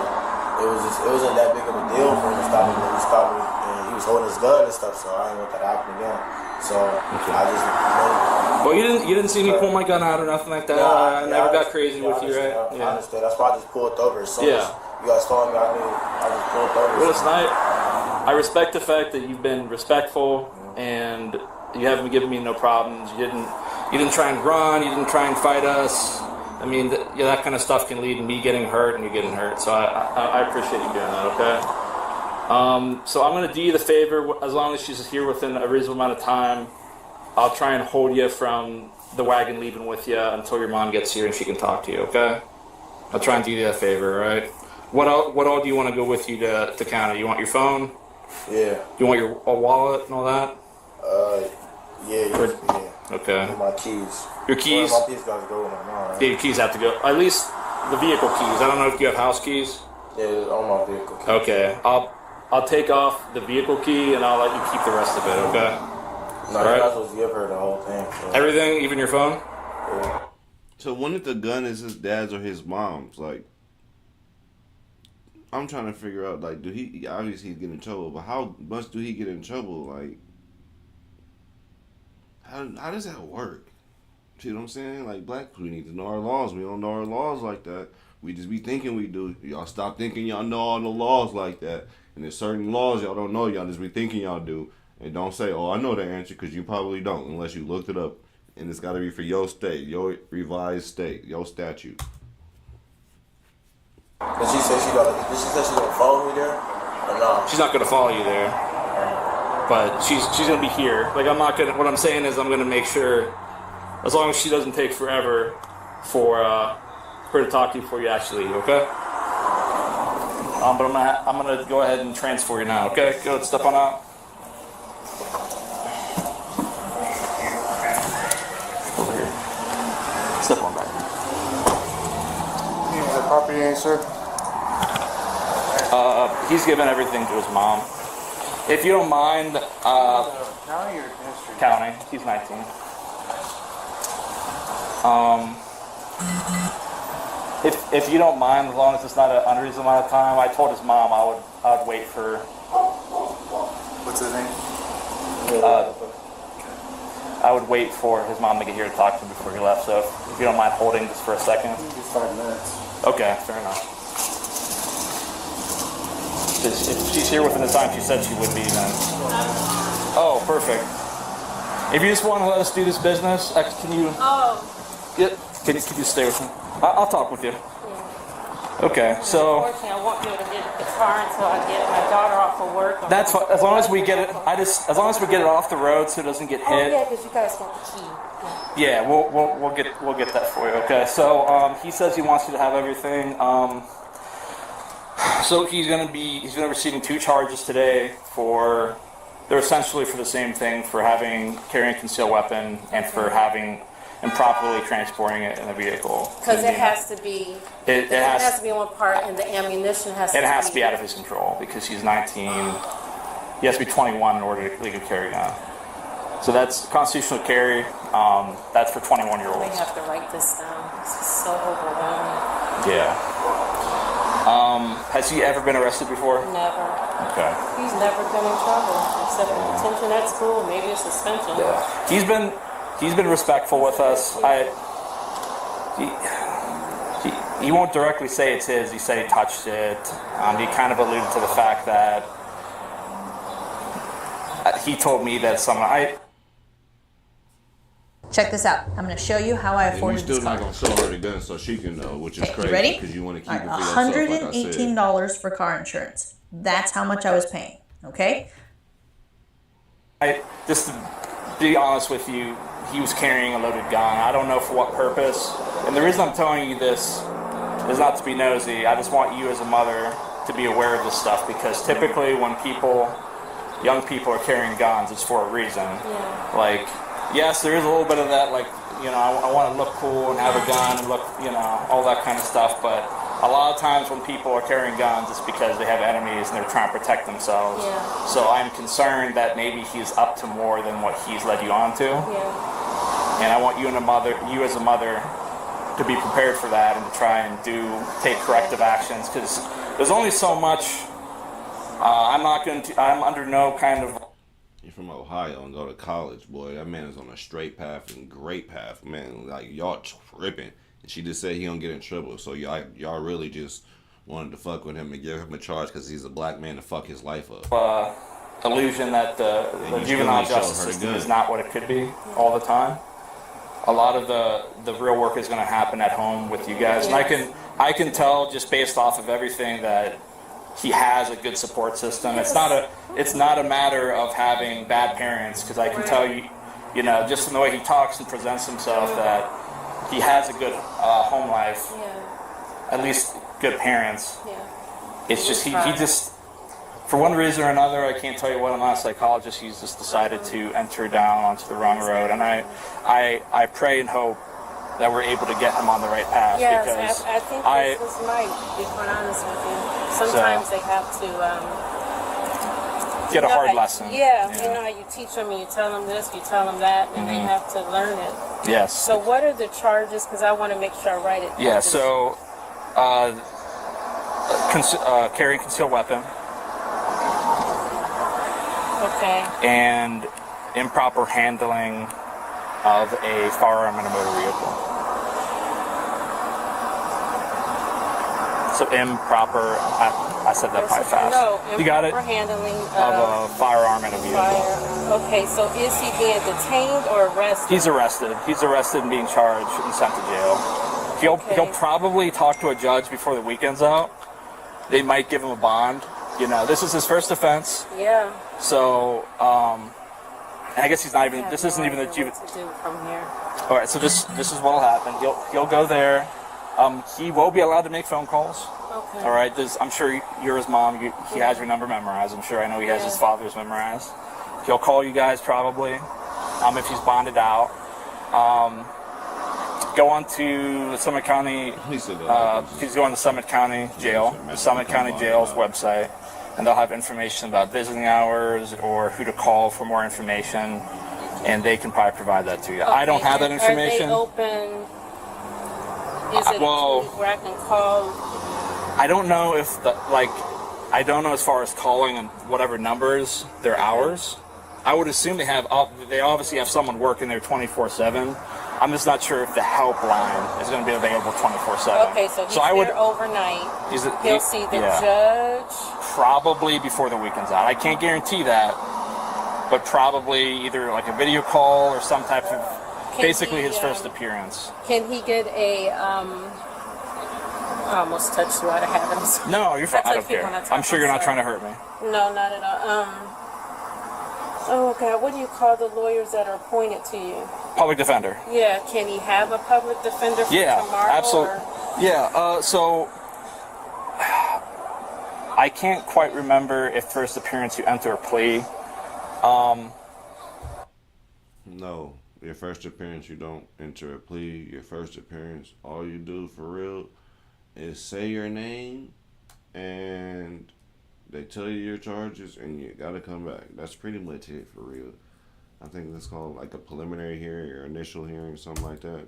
it wasn't that big of a deal for him to stop me when he stopped me, and he was holding his gun and stuff, so I didn't want that to happen again. So I just knew. Well, you didn't see me pull my gun out or nothing like that. I never got crazy with you, right? I understand. That's why I just pulled over. As soon as you guys saw me, I just pulled over. Well, listen, I respect the fact that you've been respectful and you haven't given me no problems. You didn't try and run. You didn't try and fight us. I mean, that kind of stuff can lead to me getting hurt and you getting hurt. So I appreciate you doing that. Okay. So I'm gonna do you the favor, as long as she's here within a reasonable amount of time. I'll try and hold you from the wagon leaving with you until your mom gets here and she can talk to you, okay? I'll try and do you that favor, all right? What all do you want to go with you to counter? You want your phone? Yeah. You want your wallet and all that? Yeah. Okay. With my keys. Your keys? Well, my keys got to go with my mom, right? Yeah, your keys have to go. At least the vehicle keys. I don't know if you have house keys. Yeah, on my vehicle keys. Okay. I'll take off the vehicle key and I'll let you keep the rest of it, okay? No, you're not supposed to give her the whole thing. So. Everything, even your phone? Yeah. So when if the gun is his dad's or his mom's? Like, I'm trying to figure out, like, obviously he's getting in trouble, but how much do he get in trouble? Like, how does that work? See what I'm saying? Like, black people, we need to know our laws. We don't know our laws like that. We just be thinking we do. Y'all stop thinking y'all know all the laws like that. And there's certain laws y'all don't know. Y'all just be thinking y'all do. And don't say, oh, I know the answer, because you probably don't, unless you looked it up. And it's got to be for your state, your revised state, your statute. Did she say she's going to follow me there? Or no? She's not going to follow you there. But she's going to be here. Like, I'm not going to, what I'm saying is I'm going to make sure, as long as she doesn't take forever for her to talk to you before you actually leave, okay? But I'm gonna go ahead and transfer you now, okay? Go ahead, step on out. Over here. Step on back. The property answer? He's given everything to his mom. If you don't mind, County or district? county. He's 19. If you don't mind, as long as it's not an unreasonable amount of time, I told his mom I would wait for. What's his name? I would wait for his mom to get here to talk to him before he left. So if you don't mind holding just for a second. Just 5 minutes. Okay, fair enough. If she's here within the time she said she would be, then. Oh, perfect. If you just want to let us do this business, can you? Can you stay with me? I'll talk with you. Yeah. Okay, so. Unfortunately, I won't be able to get the car until I get my daughter off of work. That's fine. As long as we get it. As long as we get it off the road so it doesn't get hit. Oh yeah, because you guys got the key. Yeah, we'll get that for you. Okay, so he says he wants you to have everything. So he's gonna be receiving 2 charges today for. They're essentially for the same thing, for carrying a concealed weapon and for having improperly transporting it in a vehicle. Because it has to be. It has to be on one part, and the ammunition has to. It has to be out of his control because he's 19. He has to be 21 in order to legally carry a gun. So that's constitutional carry. That's for 21-year-olds. I may have to write this down. This is so overwhelming. Yeah. Has he ever been arrested before? Never. Okay. He's never been in trouble except for detention at school, maybe a suspension. Yeah. He's been respectful with us. He won't directly say it's his. He said he touched it. He kind of alluded to the fact that he told me that someone. Check this out. I'm going to show you how I afforded this car. And you're still not going to show her the gun so she can know, which is crazy. You ready? Because you want to keep it for yourself, like I said. $118 for car insurance. That's how much I was paying. Okay? Just to be honest with you, he was carrying a loaded gun. I don't know for what purpose. And the reason I'm telling you this is not to be nosy. I just want you as a mother to be aware of this stuff, because typically when young people are carrying guns, it's for a reason. Yeah. Like, yes, there is a little bit of that, like, I want to look cool and have a gun and look, all that kind of stuff. But a lot of times when people are carrying guns, it's because they have enemies and they're trying to protect themselves. Yeah. So I'm concerned that maybe he's up to more than what he's led you on to. Yeah. And I want you as a mother, to be prepared for that and to try and take corrective actions, because there's only so much. I'm under no kind of. You're from Ohio and go to college, boy. That man is on a straight path and great path, man. Like, y'all tripping. And she just said he don't get in trouble. So y'all really just wanted to fuck with him and give him a charge because he's a black man to fuck his life up. Illusion that the juvenile justice system is not what it could be all the time. A lot of the real work is going to happen at home with you guys, and I can tell just based off of everything that he has a good support system. It's not a matter of having bad parents, because I can tell you, you know, just from the way he talks and presents himself, that he has a good home life, at least good parents. It's just he just. For one reason or another, I can't tell you what, I'm not a psychologist, he's just decided to enter down onto the wrong road. And I pray and hope that we're able to get him on the right path. Yes, because I think this was might, to be quite honest with you. Sometimes they have to... get a hard lesson. Yeah, you know how you teach them and you tell them this, you tell them that, and they have to learn it. Yes. So what are the charges? Because I want to make sure I write it down. Yeah, so carrying concealed weapon. Okay. And improper handling of a firearm in a motor vehicle. So improper, I said that quite fast. No, you got it? Improper handling of a firearm in a vehicle. Okay, so is he being detained or arrested? He's arrested. He's arrested and being charged and sent to jail. He'll probably talk to a judge before the weekend's out. They might give him a bond. You know, this is his first offense. Yeah. So, I guess he's not even. This isn't even the juvenile. From here. All right. So this is what'll happen. He'll go there. He will be allowed to make phone calls. Okay. All right. I'm sure you're his mom. He has your number memorized. I'm sure. I know he has his father's memorized. He'll call you guys probably. If he's bonded out. Go on to Summit County. He's going to Summit County Jail. The Summit County Jail's website. And they'll have information about visiting hours or who to call for more information, and they can probably provide that to you. Okay. I don't have that information. Are they open? Is it where I can call? I don't know if I don't know as far as calling and whatever numbers their hours. I would assume they obviously have someone working there 24/7. I'm just not sure if the helpline is going to be available 24/7. Okay, so he's there overnight. He'll see the judge. Probably before the weekend's out. I can't guarantee that, but probably either like a video call or some type of basically his first appearance. Can he get a? I almost touched you out of habits. No, you're fine. I don't care. I'm sure you're not trying to hurt me. No, not at all. Oh God, what do you call the lawyers that are appointed to you? Public defender. Yeah, can he have a public defender for tomorrow? Absolutely. Yeah, so I can't quite remember if first appearance you enter a plea. No, your first appearance you don't enter a plea. Your first appearance, all you do for real is say your name and they tell you your charges and you gotta come back. That's pretty much it for real. I think that's called like a preliminary hearing or initial hearing, something like that.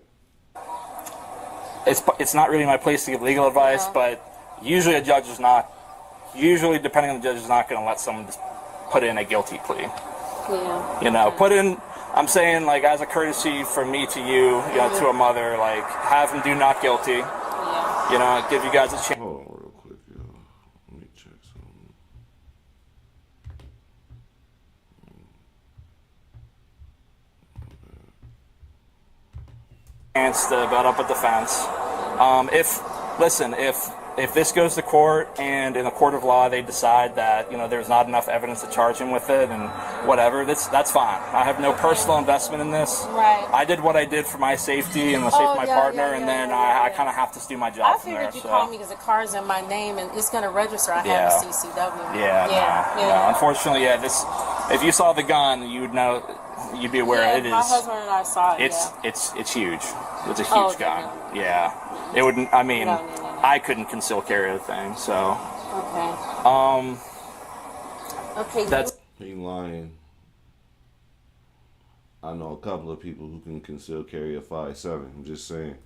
It's not really my place to give legal advice, but usually depending on the judge, is not going to let someone just put in a guilty plea. Yeah. You know, I'm saying like as a courtesy from me to you, you know, to a mother, like have him do not guilty. Yeah. You know, give you guys a chance. Hold on real quick, yo. Let me check something. Chance to build up a defense. If this goes to court and in a court of law they decide that, you know, there's not enough evidence to charge him with it and whatever, that's fine. I have no personal investment in this. Right. I did what I did for my safety and the safety of my partner, and then I kind of have to do my job from there. I figured you called me because the car's in my name and it's going to register. I have a CCW. No. Unfortunately, if you saw the gun, you would know. You'd be aware it is. My husband and I saw it. It's huge. It's a huge gun. Yeah. It wouldn't. I mean, I couldn't conceal carry the thing. So. Okay. Okay. That's. He lying. I know a couple of people who can conceal carry a 5.7. I'm just saying.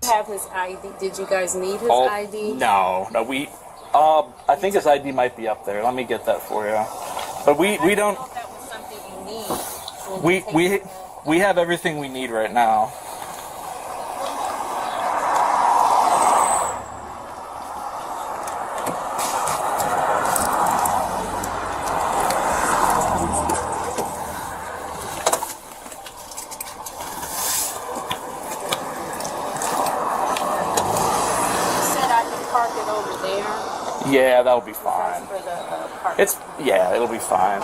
Have his ID? Did you guys need his ID? No. We. I think his ID might be up there. Let me get that for you. But we don't. That was something you We have everything we need right now. Yeah, that'll be fine. It'll be fine.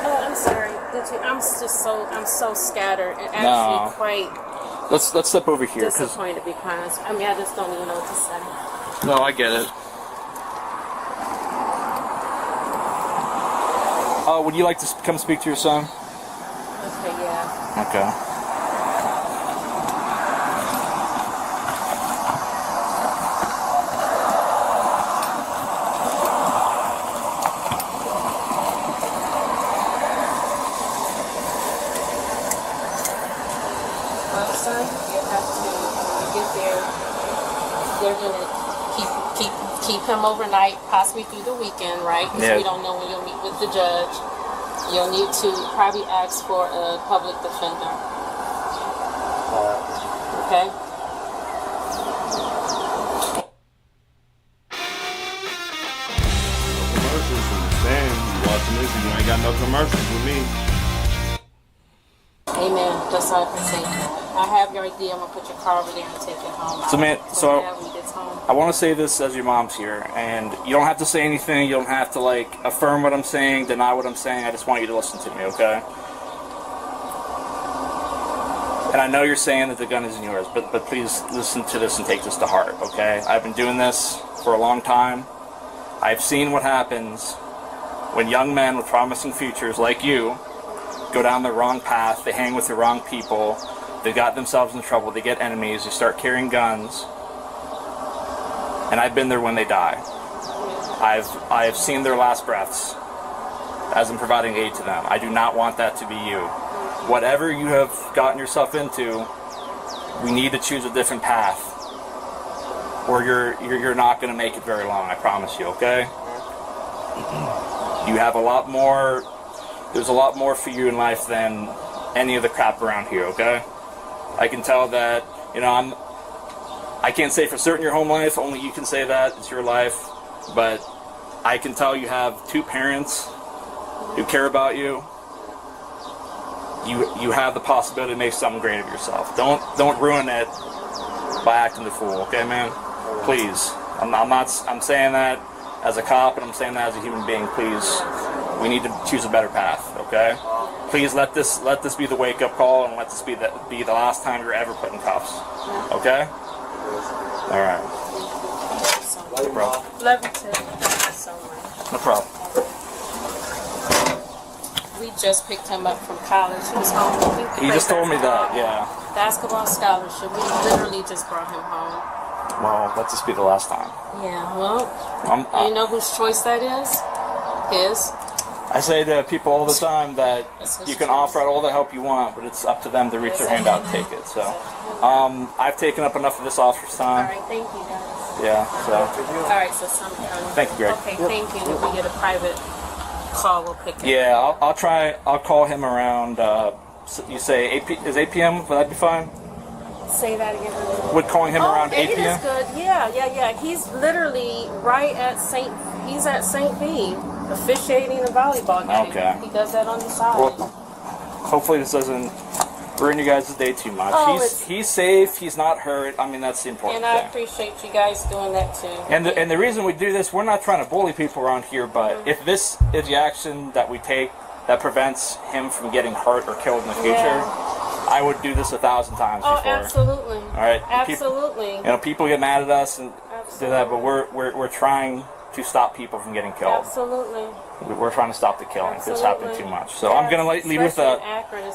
Oh, I'm sorry. I'm so scattered and actually quite. Let's step over here. Disappointed, to be honest. I mean, I just don't even know what to say. No, I get it. Would you like to come speak to your son? Okay, yeah. Okay. They're gonna keep him overnight, possibly through the weekend, right? Because we don't know when you'll meet with the judge. You'll need to probably ask for a public defender. Okay. Commercials from the stand. You watching this? You ain't got no commercials with me. Amen. That's all I can say. I have your ID. I'm gonna put your car over there and take it home. So I want to say this as your mom's here, and you don't have to say anything. You don't have to affirm what I'm saying, deny what I'm saying. I just want you to listen to me, okay? And I know you're saying that the gun isn't yours, but please listen to this and take this to heart, okay? I've been doing this for a long time. I've seen what happens when young men with promising futures like you go down the wrong path. They hang with the wrong people. They got themselves in trouble. They get enemies. They start carrying guns. And I've been there when they die. I've seen their last breaths as I'm providing aid to them. I do not want that to be you. Whatever you have gotten yourself into, we need to choose a different path, or you're not going to make it very long. I promise you. Okay? You have a lot more. There's a lot more for you in life than any of the crap around here. Okay? I can tell that, I can't say for certain your home life, only you can say that, it's your life, but I can tell you have two parents who care about you. You have the possibility to make something great of yourself. Don't ruin it by acting the fool, okay, man? Please. I'm saying that as a cop, and I'm saying that as a human being. Please, we need to choose a better path, okay? Please let this be the wake-up call, and let this be the last time you're ever put in cuffs. Okay? All right. No problem. Love you too. Thank you so much. No problem. We just picked him up from college. He was home. He just told me that, yeah. Basketball scholarship. We literally just brought him home. Well, let this be the last time. Yeah, well, you know whose choice that is? His. I say to people all the time that you can offer out all the help you want, but it's up to them to reach their hand out and take it. So, I've taken up enough of this officer's time. All right, thank you, guys. Yeah, so. All right, so sometime. Thank you, Greg. Okay, thank you. If we get a private call, we'll pick it. Yeah, I'll call him around, you say 8 p.m., would that be fine? Say that again. Would calling him around 8 p.m.? It is good. Yeah. He's literally right at he's at St. B, officiating a volleyball game. Okay. He does that on the side. Well, hopefully this doesn't ruin you guys' day too much. He's safe. He's not hurt. I mean, that's the important thing. And I appreciate you guys doing that too. And the reason we do this, we're not trying to bully people around here, but if this is the action that we take that prevents him from getting hurt or killed in the future, I would do this 1,000 times before. Absolutely. All right. Absolutely. People get mad at us and do that, but we're trying to stop people from getting killed. Absolutely. We're trying to stop the killing. It's happening too much. So I'm gonna leave with a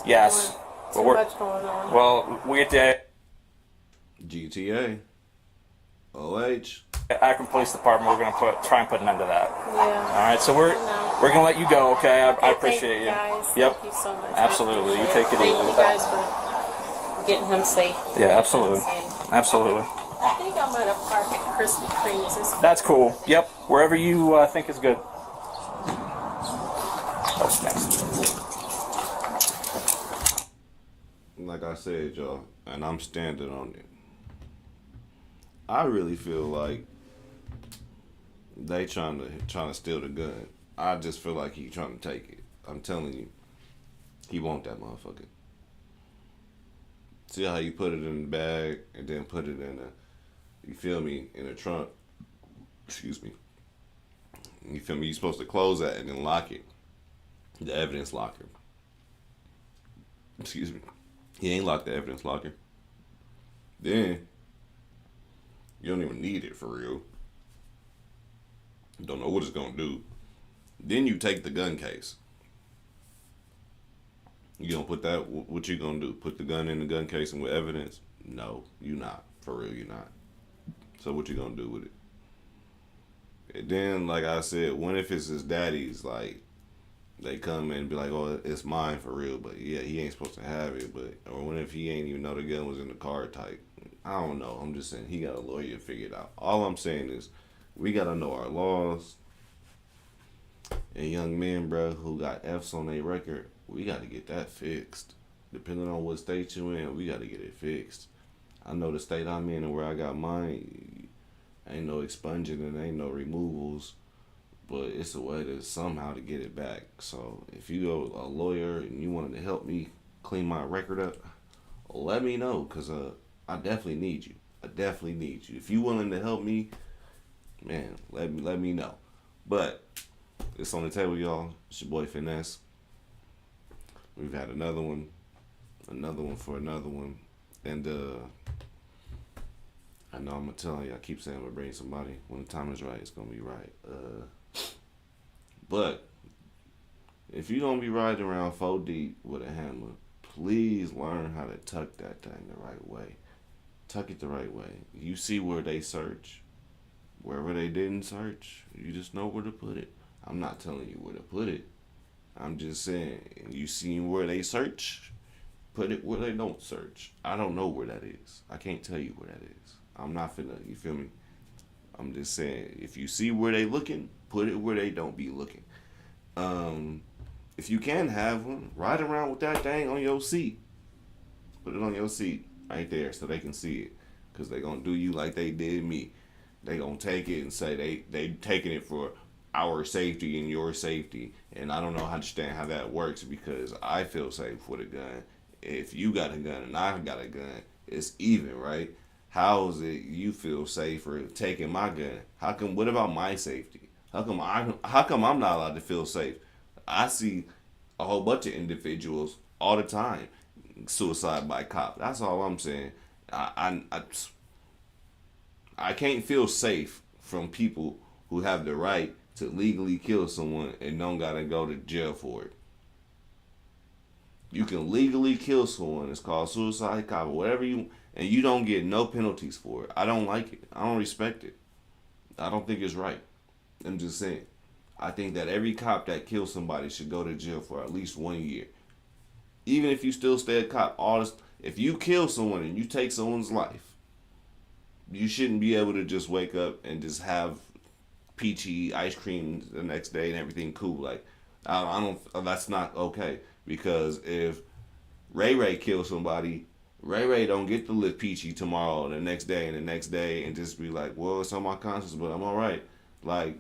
yes. Too much going on. Well, we get to GTA. OH. Akron Police Department. We're gonna try and put an end to that. Yeah. All right. So we're gonna let you go. Okay. I appreciate you. Guys. Yep. Thank you so much. Absolutely. You take it easy. Thank you guys for getting him safe. Yeah. Absolutely. Absolutely. I think I might have parked at Krispy Kreme's. That's cool. Yep. Wherever you think is good. like I said, y'all, and I'm standing on it. I really feel like they trying to steal the gun. I just feel like he trying to take it. I'm telling you, he want that motherfucker. See how you put it in the bag and then put it in a, you feel me, in a trunk. Excuse me. You feel me? You're supposed to close that and then lock it. The evidence locker. Excuse me. He ain't locked the evidence locker. Then you don't even need it for real. Don't know what it's gonna do. Then you take the gun case. You gonna put that? What you gonna do? Put the gun in the gun case and with evidence? No, you not. For real, you not. So what you gonna do with it? And then, like I said, when if it's his daddy's, like, they come in and be like, oh, it's mine for real, but yeah, he ain't supposed to have it. But or when if he ain't even know the gun was in the car type. I don't know. I'm just saying he got a lawyer to figure it out. All I'm saying is we gotta know our laws. And young men, bro, who got F's on their record, we gotta get that fixed. Depending on what state you in, we gotta get it fixed. I know the state I'm in and where I got mine, ain't no expunging and ain't no removals, but it's a way to somehow to get it back. So if you go a lawyer and you wanted to help me clean my record up, let me know, cause I definitely need you. I definitely need you. If you willing to help me, man, let me know. But it's on the table, y'all. It's your boy Finesse. We've had another one for another one, and I know I'm gonna tell you. I keep saying I'm gonna bring somebody. When the time is right, it's gonna be right. But if you don't be riding around 4 deep with a hammer, please learn how to tuck that thing the right way. Tuck it the right way. You see where they search. Wherever they didn't search, you just know where to put it. I'm not telling you where to put it. I'm just saying, you see where they search, put it where they don't search. I don't know where that is. I can't tell you where that is. I'm not finna, you feel me? I'm just saying, if you see where they looking, put it where they don't be looking. If you can have one, ride around with that thing on your seat. Put it on your seat right there so they can see it. Because they going to do you like they did me. They going to take it and say they taking it for our safety and your safety. And I don't know how to understand how that works, because I feel safe with a gun. If you got a gun and I got a gun, it's even, right? How is it you feel safer taking my gun? How come? What about my safety? How come I'm not allowed to feel safe? I see a whole bunch of individuals all the time suicide by cop. That's all I'm saying. I can't feel safe from people who have the right to legally kill someone and don't gotta go to jail for it. You can legally kill someone. It's called suicide cop or whatever and you don't get no penalties for it. I don't like it. I don't respect it. I don't think it's right. I'm just saying. I think that every cop that kills somebody should go to jail for at least 1 year. Even if you still stay a cop, if you kill someone and you take someone's life, you shouldn't be able to just wake up and just have peachy ice cream the next day and everything cool. Like, I don't. That's not okay. Because if Ray kills somebody, Ray don't get to live peachy tomorrow and the next day and the next day and just be like, well, it's on my conscience, but I'm all right. Like,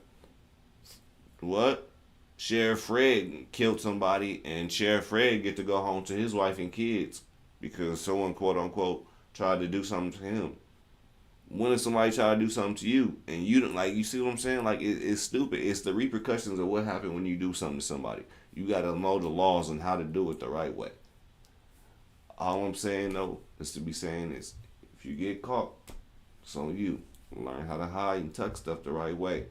what? Sheriff Fred killed somebody and Sheriff Fred get to go home to his wife and kids because someone, quote unquote, tried to do something to him. When does somebody try to do something to you and you don't, like, you see what I'm saying? Like, it's stupid. It's the repercussions of what happened when you do something to somebody. You got to know the laws on how to do it the right way. All I'm saying, though, is to be saying is, if you get caught, it's on you. Learn how to hide and tuck stuff the right way.